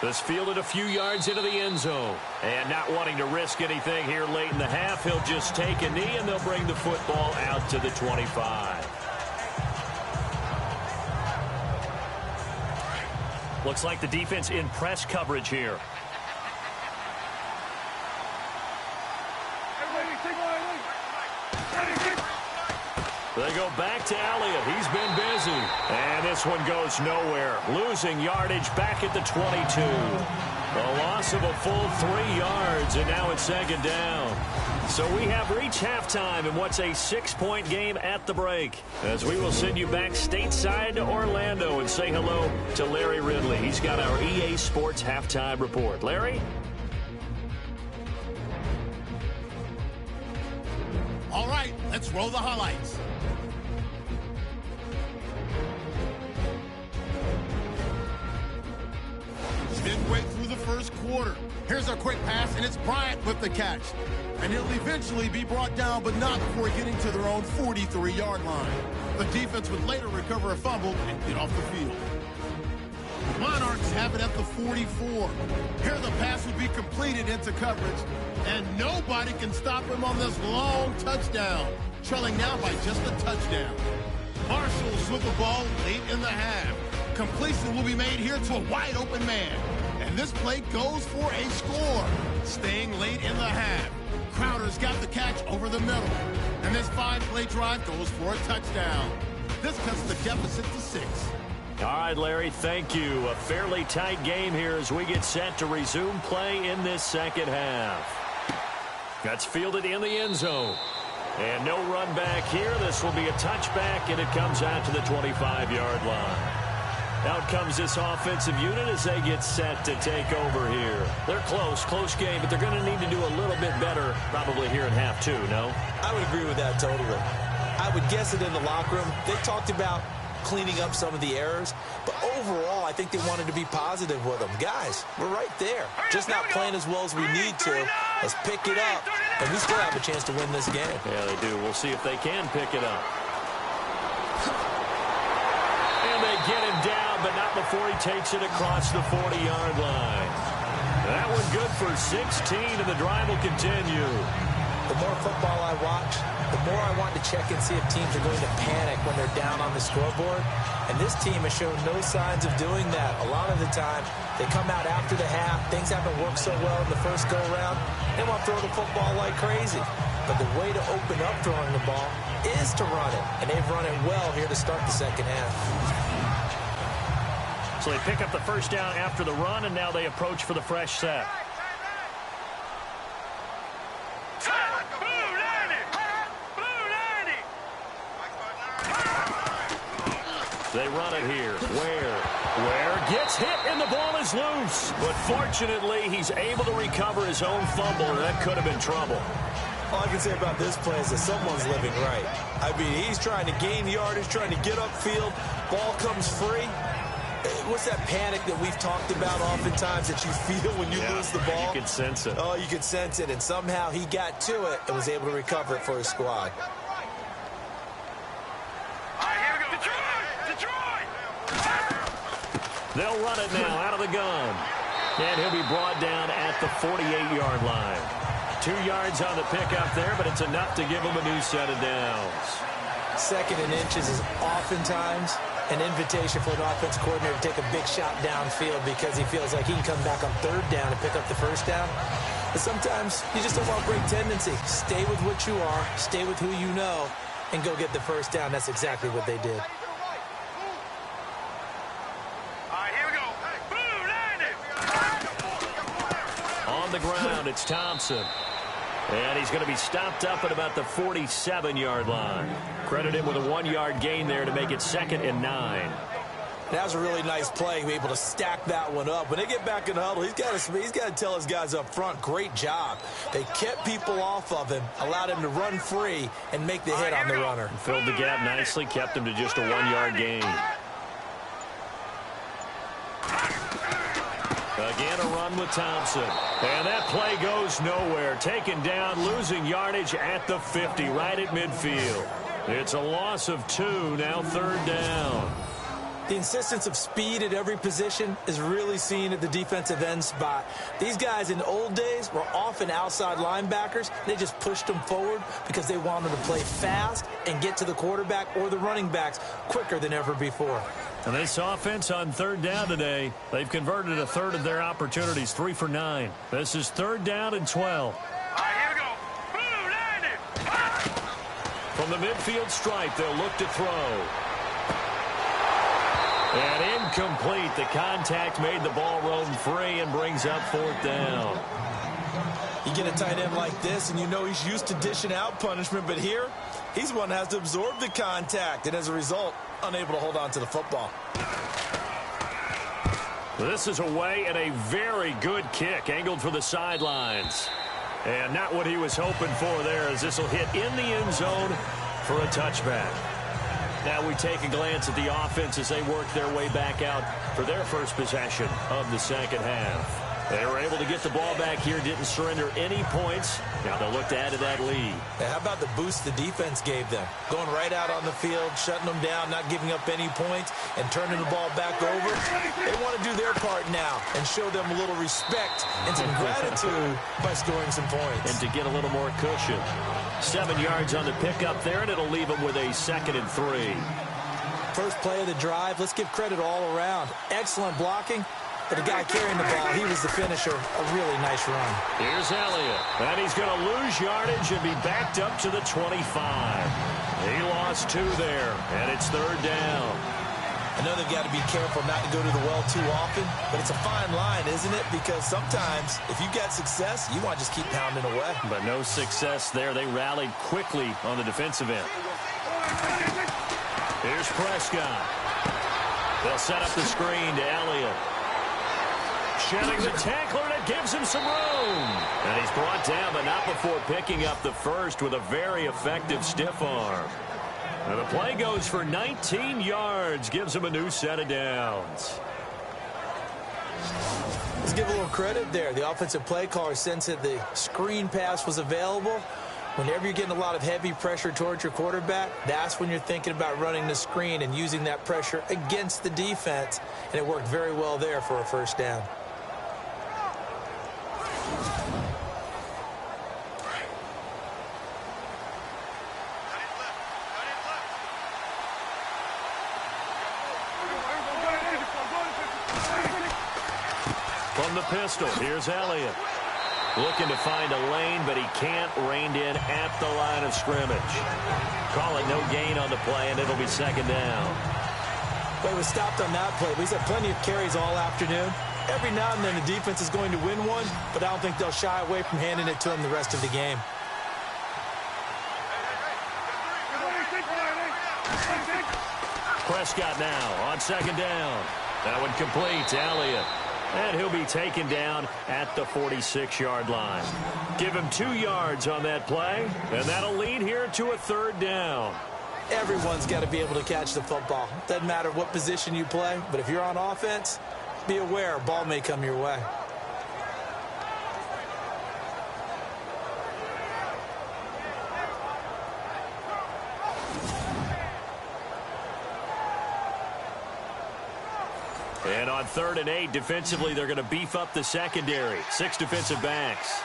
This fielded a few yards into the end zone. And not wanting to risk anything here late in the half, he'll just take a knee, and they'll bring the football out to the 25. Looks like the defense in press coverage here. They go back to Elliott. He's been busy. And this one goes nowhere. Losing yardage back at the 22. A loss of a full 3 yards, and now it's second down. So we have reached halftime in what's a 6-point game at the break, as we will send you back stateside to Orlando and say hello to Larry Ridley. He's got our EA Sports halftime report. Larry? All right, let's roll the highlights. Midway through the first quarter. Here's a quick pass, and it's Bryant with the catch. And he'll eventually be brought down, but not before getting to their own 43-yard line. The defense would later recover a fumble and get off the field. Monarchs have it at the 44. Here the pass would be completed into coverage, and nobody can stop him on this long touchdown. Trailing now by just a touchdown. Marshall's with the ball late in the half. Completion will be made here to a wide-open man. And this play goes for a score. Staying late in the half. Crowder's got the catch over the middle. And this 5-play drive goes for a touchdown. This cuts the deficit to 6. All right, Larry, thank you. A fairly tight game here as we get set to resume play in this second half. That's fielded in the end zone. And no run back here. This will be a touchback, and it comes out to the 25-yard line. Out comes this offensive unit as they get set to take over here. They're close game, but they're going to need to do a little bit better probably here in half 2, no? I would agree with that totally. I would guess it in the locker room. They talked about cleaning up some of the errors, but overall, I think they wanted to be positive with them. Guys, we're right there. Just not playing as well as we need to. Let's pick it up, and we still have a chance to win this game. Yeah, they do. We'll see if they can pick it up. And they get him down, but not before he takes it across the 40-yard line. That one good for 16, and the drive will continue. The more football I watch, the more I want to check and see if teams are going to panic when they're down on the scoreboard. And this team has shown no signs of doing that. A lot of the time, they come out after the half. Things haven't worked so well in the first go-around. They want to throw the football like crazy. But the way to open up throwing the ball is to run it. And they've run it well here to start the second half. So they pick up the first down after the run, and now they approach for the fresh set. They run it here. Ware gets hit, and the ball is loose. But fortunately, he's able to recover his own fumble, and that could have been trouble. All I can say about this play is that someone's living right. I mean, he's trying to gain yardage, trying to get upfield. Ball comes free. What's that panic that we've talked about oftentimes that you feel when you lose the ball? You can sense it. Oh, you can sense it, and somehow he got to it and was able to recover it for his squad. They'll run it now out of the gun. And he'll be brought down at the 48-yard line. 2 yards on the pickup there, but it's enough to give him a new set of downs. 2nd and inches is oftentimes an invitation for an offense coordinator to take a big shot downfield because he feels like he can come back on 3rd down and pick up the 1st down. But sometimes you just don't want great tendency. Stay with what you are, stay with who you know, and go get the 1st down. That's exactly what they did. On the ground, it's Thompson. And he's going to be stopped up at about the 47-yard line. Credit him with a 1-yard gain there to make it 2nd and 9. That was a really nice play, be able to stack that one up. When they get back in the huddle, he's got to tell his guys up front, great job. They kept people off of him, allowed him to run free, and make the hit on the runner. Filled the gap nicely, kept him to just a 1-yard gain. Again, a run with Thompson. And that play goes nowhere. Taken down, losing yardage at the 50, right at midfield. It's a loss of 2, now 3rd down. The insistence of speed at every position is really seen at the defensive end spot. These guys in the old days were often outside linebackers. They just pushed them forward because they wanted to play fast and get to the quarterback or the running backs quicker than ever before. And this offense on 3rd down today, they've converted a third of their opportunities, 3 for 9. This is 3rd down and 12. From the midfield stripe, they'll look to throw. And incomplete. The contact made the ball roam free and brings up 4th down. You get a tight end like this, and you know he's used to dishing out punishment, but here, he's one that has to absorb the contact, and as a result, unable to hold on to the football. This is away and a very good kick, angled for the sidelines. And not what he was hoping for there, as this will hit in the end zone for a touchback. Now we take a glance at the offense as they work their way back out for their first possession of the 2nd half. They were able to get the ball back here, didn't surrender any points. Now they'll look to add to that lead. Now, how about the boost the defense gave them? Going right out on the field, shutting them down, not giving up any points, and turning the ball back over. They want to do their part now and show them a little respect and some gratitude by scoring some points. And to get a little more cushion. 7 yards on the pickup there, and it'll leave them with a 2nd and 3. First play of the drive, let's give credit all around. Excellent blocking. But the guy carrying the ball, he was the finisher. A really nice run. Here's Elliott. And he's going to lose yardage and be backed up to the 25. He lost 2 there, and it's 3rd down. I know they've got to be careful not to go to the well too often, but it's a fine line, isn't it? Because sometimes, if you get success, you want to just keep pounding away. But no success there. They rallied quickly on the defensive end. Here's Prescott. They'll set up the screen to Elliott. Shedding the tackler, and it gives him some room. And he's brought down, but not before picking up the first with a very effective stiff arm. And the play goes for 19 yards, gives him a new set of downs. Let's give a little credit there. The offensive play caller sensed that the screen pass was available. Whenever you're getting a lot of heavy pressure towards your quarterback, that's when you're thinking about running the screen and using that pressure against the defense. And it worked very well there for a 1st down. From the pistol, here's Elliott. Looking to find a lane, but he can't. Reined in at the line of scrimmage. Call it no gain on the play, and it'll be 2nd down. Well, he was stopped on that play, but he's had plenty of carries all afternoon. Every now and then the defense is going to win one, but I don't think they'll shy away from handing it to him the rest of the game. Prescott now on 2nd down. That one complete to Elliott. And he'll be taken down at the 46-yard line. Give him 2 yards on that play, and that'll lead here to a 3rd down. Everyone's got to be able to catch the football. Doesn't matter what position you play, but if you're on offense, be aware a ball may come your way. And on 3rd and 8, defensively, they're going to beef up the secondary. 6 defensive backs.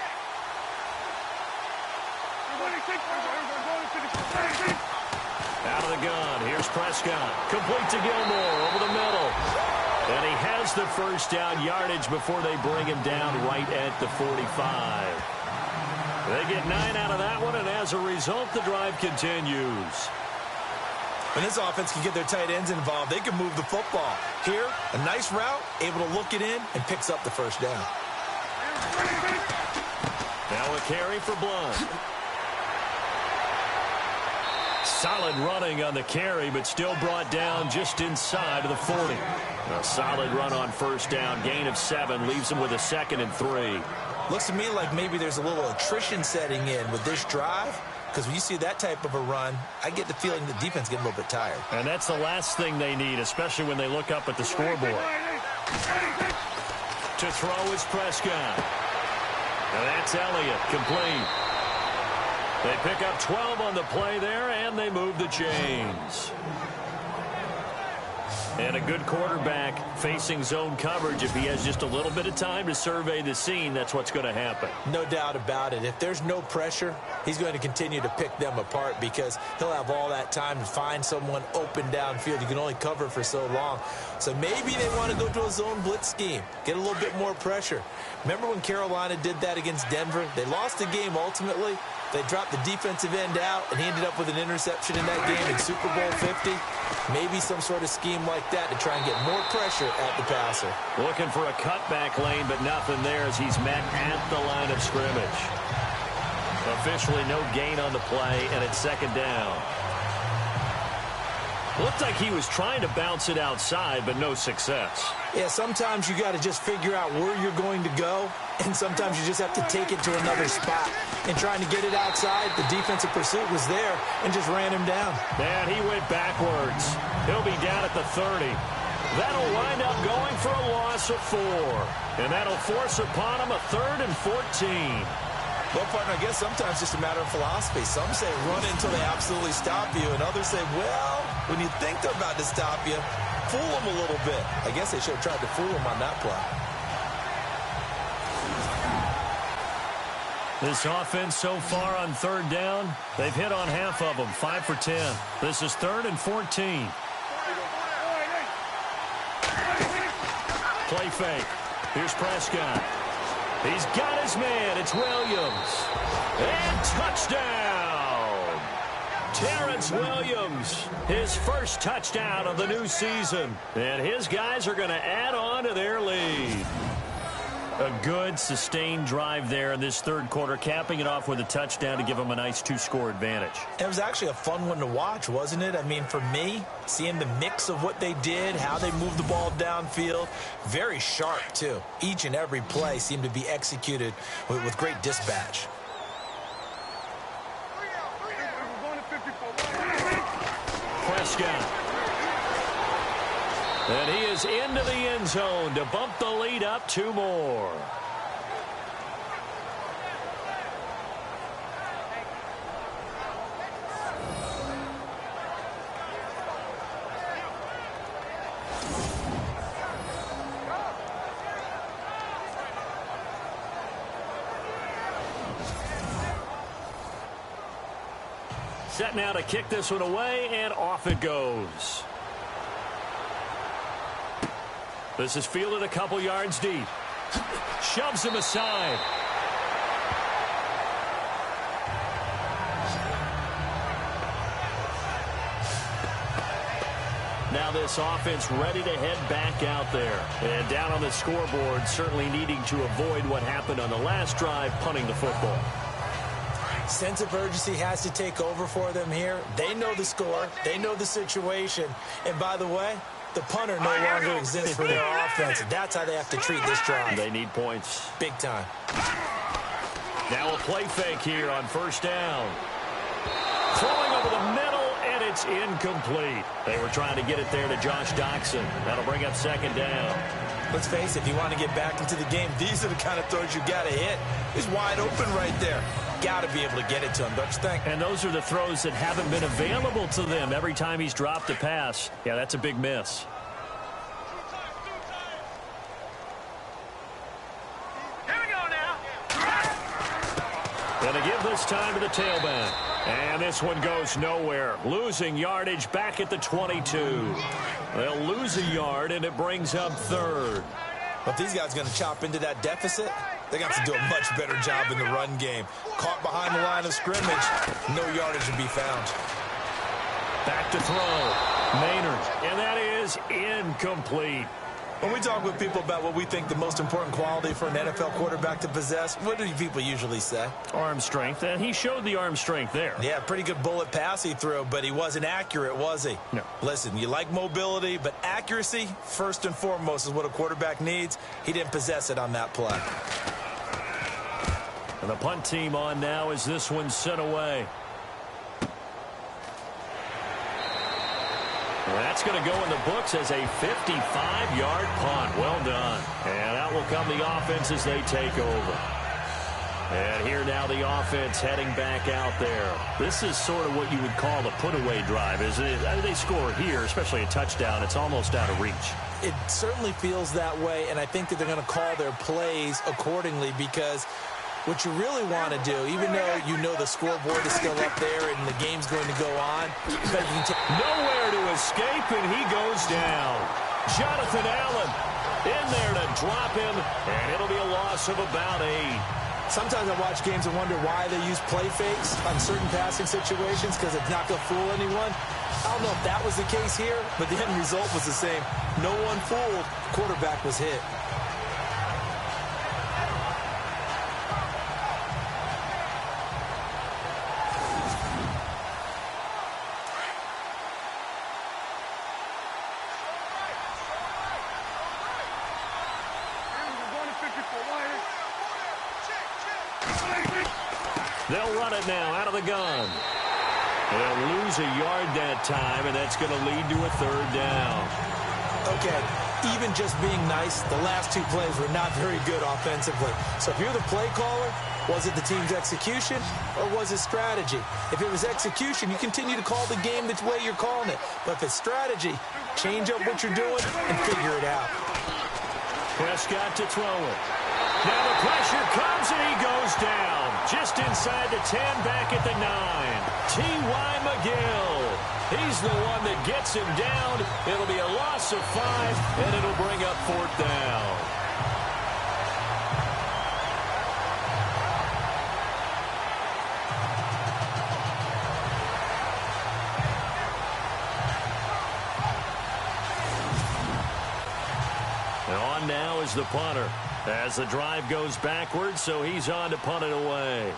Out of the gun. Here's Prescott. Complete to Gilmore over the middle. And he has the first down yardage before they bring him down right at the 45. They get 9 out of that one, and as a result, the drive continues. When this offense can get their tight ends involved, they can move the football. Here, a nice route, able to look it in, and picks up the first down. Now a carry for Blunt. Solid running on the carry, but still brought down just inside of the 40. A solid run on first down. Gain of 7 leaves him with a 2nd and 3. Looks to me like maybe there's a little attrition setting in with this drive. Because when you see that type of a run, I get the feeling the defense getting a little bit tired. And that's the last thing they need, especially when they look up at the scoreboard. To throw is Prescott. And that's Elliott, complete. They pick up 12 on the play there, and they move the chains. And a good quarterback facing zone coverage. If he has just a little bit of time to survey the scene, that's what's going to happen. No doubt about it. If there's no pressure, he's going to continue to pick them apart because he'll have all that time to find someone open downfield. You can only cover for so long. So maybe they want to go to a zone blitz scheme, get a little bit more pressure. Remember when Carolina did that against Denver? They lost the game ultimately. They dropped the defensive end out, and he ended up with an interception in that game in Super Bowl 50. Maybe some sort of scheme like that to try and get more pressure at the passer. Looking for a cutback lane, but nothing there as he's met at the line of scrimmage. Officially no gain on the play, and it's 2nd down. Looked like he was trying to bounce it outside, but no success. Yeah, sometimes you got to just figure out where you're going to go, and sometimes you just have to take it to another spot. And trying to get it outside, the defensive pursuit was there and just ran him down. And he went backwards. He'll be down at the 30. That'll wind up going for a loss of 4. And that'll force upon him a 3rd and 14. Well, partner, I guess sometimes it's just a matter of philosophy. Some say run until they absolutely stop you, and others say, well, when you think they're about to stop you, fool them a little bit. I guess they should have tried to fool them on that play. This offense so far on 3rd down, they've hit on half of them, 5 for 10. This is 3rd and 14. Play fake. Here's Prescott. He's got his man. It's Williams. And touchdown! Terrence Williams, his first touchdown of the new season. And his guys are going to add on to their lead. A good, sustained drive there in this 3rd quarter, capping it off with a touchdown to give them a nice 2-score advantage. It was actually a fun one to watch, wasn't it? I mean, for me, seeing the mix of what they did, how they moved the ball downfield, very sharp, too. Each and every play seemed to be executed with great dispatch. Prescott. And he is into the end zone to bump the lead up 2 more. Set now to kick this one away, and off it goes. This is fielded a couple yards deep. Shoves him aside. Now this offense ready to head back out there. And down on the scoreboard, certainly needing to avoid what happened on the last drive, punting the football. Sense of urgency has to take over for them here. They know the score. They know the situation. And by the way, the punter no longer exists for their offense. That's how they have to treat this drive. They need points. Big time. Now a play fake here on 1st down. Throwing over the middle, and it's incomplete. They were trying to get it there to Josh Doxson. That'll bring up second down. Let's face it, if you want to get back into the game, these are the kind of throws you got to hit. He's wide open right there. Got to be able to get it to him, don't you think? And those are the throws that haven't been available to them every time he's dropped a pass. Yeah, that's a big miss. Here we go now. Going to give this time to the tailback. And this one goes nowhere. Losing yardage back at the 22. They'll lose a yard, and it brings up third. But if these guys are going to chop into that deficit, they got to do a much better job in the run game. Caught behind the line of scrimmage, no yardage to be found. Back to throw. Maynard. And that is incomplete. When we talk with people about what we think the most important quality for an NFL quarterback to possess, what do people usually say? Arm strength, and he showed the arm strength there. Yeah, pretty good bullet pass he threw, but he wasn't accurate, was he? No. Listen, you like mobility, but accuracy, first and foremost, is what a quarterback needs. He didn't possess it on that play. And the punt team on now as this one's sent away. That's going to go in the books as a 55-yard punt. Well done. And out will come the offense as they take over. And here now the offense heading back out there. This is sort of what you would call the put-away drive, isn't it? They score here, especially a touchdown. It's almost out of reach. It certainly feels that way, and I think that they're going to call their plays accordingly because what you really want to do, even though you know the scoreboard is still up there and the game's going to go on, but you can nowhere to escape, and he goes down. Jonathan Allen in there to drop him, and it'll be a loss of about 8. Sometimes I watch games and wonder why they use play fakes on certain passing situations because it's not going to fool anyone. I don't know if that was the case here, but the end result was the same. No one fooled. Quarterback was hit. They'll run it now out of the gun. They'll lose a yard that time, and that's going to lead to a third down. Okay, even just being nice, the last two plays were not very good offensively. So if you're the play caller, was it the team's execution or was it strategy? If it was execution, you continue to call the game the way you're calling it. But if it's strategy, change up what you're doing and figure it out. Prescott to throw it. Now the pressure comes, and he goes down. Just inside the 10, back at the 9. T.Y. McGill. He's the one that gets him down. It'll be a loss of 5, and it'll bring up 4th down. And on now is the punter as the drive goes backwards, so he's on to punt it away.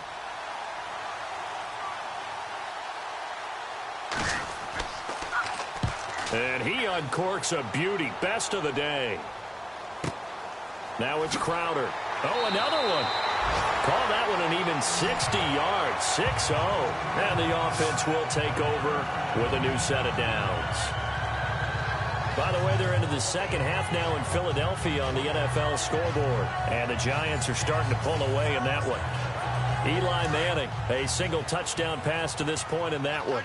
And he uncorks a beauty. Best of the day. Now it's Crowder. Oh, another one. Call that one an even 60 yards. 6-0. And the offense will take over with a new set of downs. By the way, they're into the second half now in Philadelphia on the NFL scoreboard. And the Giants are starting to pull away in that one. Eli Manning, a single touchdown pass to this point in that one.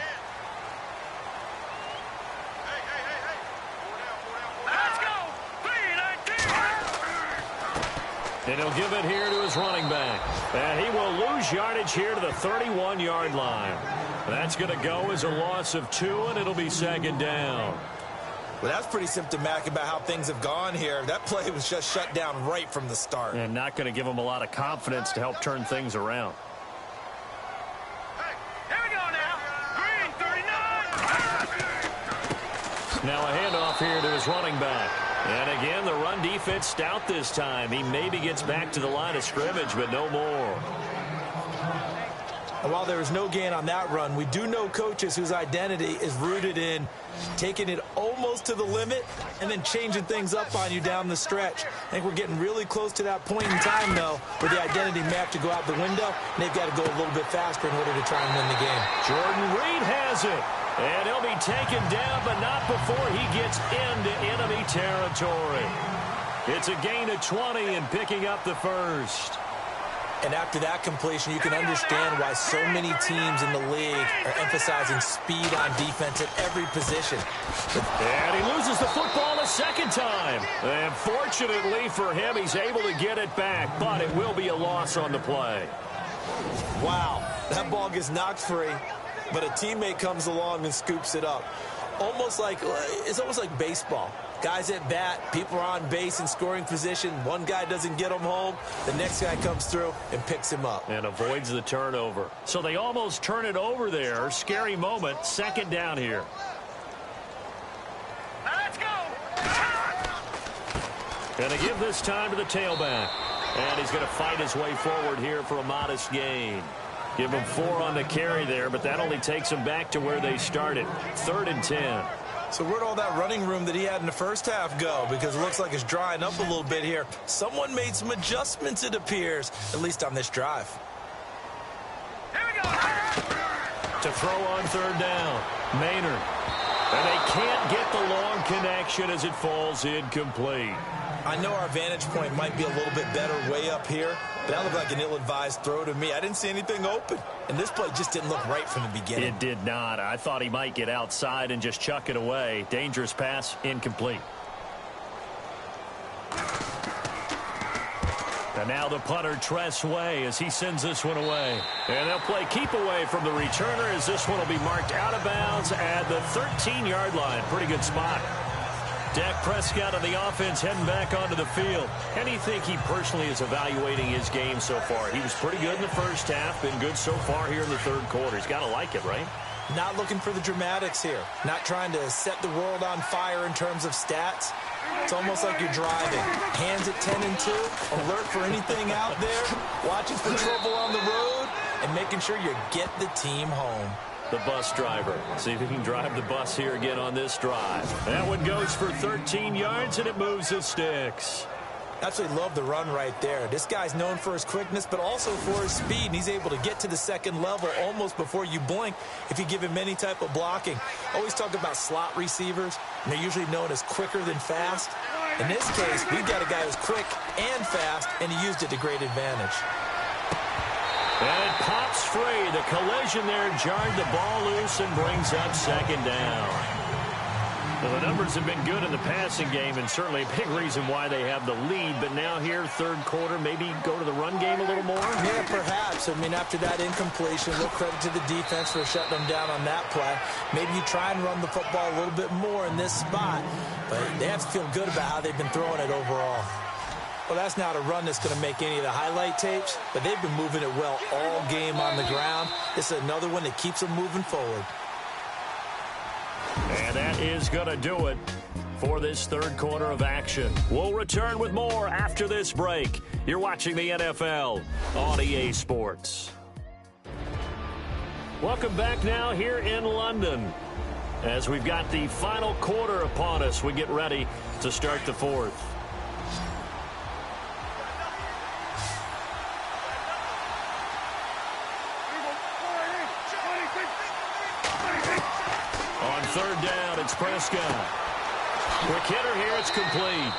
And he'll give it here to his running back. And he will lose yardage here to the 31-yard line. That's going to go as a loss of 2, and it'll be second down. Well, that's pretty symptomatic about how things have gone here. That play was just shut down right from the start. And not going to give him a lot of confidence to help turn things around. Hey, here we go now. Green, 39. Now a handoff here to his running back. And again, the run defense stout this time. He maybe gets back to the line of scrimmage, but no more. And while there was no gain on that run, we do know coaches whose identity is rooted in taking it almost to the limit and then changing things up on you down the stretch. I think we're getting really close to that point in time, though, where the identity may have to go out the window, and they've got to go a little bit faster in order to try and win the game. Jordan Reed has it. And he'll be taken down, but not before he gets into enemy territory. It's a gain of 20 and picking up the first. And after that completion, you can understand why so many teams in the league are emphasizing speed on defense at every position. And he loses the football a second time. And fortunately for him, he's able to get it back, but it will be a loss on the play. Wow, that ball gets knocked free, but a teammate comes along and scoops it up. It's almost like baseball. Guys at bat, people are on base in scoring position. One guy doesn't get him home. The next guy comes through and picks him up. And avoids the turnover. So they almost turn it over there. Scary moment. Second down here. Let's go. And they give this time to the tailback. And he's going to fight his way forward here for a modest gain. Give him 4 on the carry there, but that only takes him back to where they started. 3rd and 10. So where'd all that running room that he had in the first half go? Because it looks like it's drying up a little bit here. Someone made some adjustments, it appears, at least on this drive. Here we go. To throw on 3rd down. Maynard. And they can't get the long connection as it falls incomplete. I know our vantage point might be a little bit better way up here, but that looked like an ill-advised throw to me. I didn't see anything open, and this play just didn't look right from the beginning. It did not. I thought he might get outside and just chuck it away. Dangerous pass, incomplete. And now the punter, Tress Way, as he sends this one away. And they'll play keep away from the returner as this one will be marked out of bounds at the 13-yard line. Pretty good spot. Dak Prescott on the offense heading back onto the field. How do you think he personally is evaluating his game so far? He was pretty good in the first half, been good so far here in the 3rd quarter. He's got to like it, right? Not looking for the dramatics here. Not trying to set the world on fire in terms of stats. It's almost like you're driving. Hands at 10 and 2, alert for anything out there, watching for trouble on the road, and making sure you get the team home. The bus driver. See if he can drive the bus here again on this drive. That one goes for 13 yards, and it moves the sticks. Absolutely love the run right there. This guy's known for his quickness, but also for his speed, and he's able to get to the second level almost before you blink if you give him any type of blocking. Always talk about slot receivers, and they're usually known as quicker than fast. In this case, we've got a guy who's quick and fast, and he used it to great advantage. And it pops free. The collision there jarred the ball loose and brings up 2nd down. Well, the numbers have been good in the passing game, and certainly a big reason why they have the lead. But now here, 3rd quarter, maybe go to the run game a little more? Yeah, perhaps. I mean, after that incompletion, a little credit to the defense for shutting them down on that play. Maybe you try and run the football a little bit more in this spot. But they have to feel good about how they've been throwing it overall. Well, that's not a run that's going to make any of the highlight tapes, but they've been moving it well all game on the ground. This is another one that keeps them moving forward. And that is going to do it for this 3rd quarter of action. We'll return with more after this break. You're watching the NFL on EA Sports. Welcome back now here in London. As we've got the final quarter upon us, we get ready to start the 4th. On 3rd down, it's Prescott. Quick hitter here, it's complete.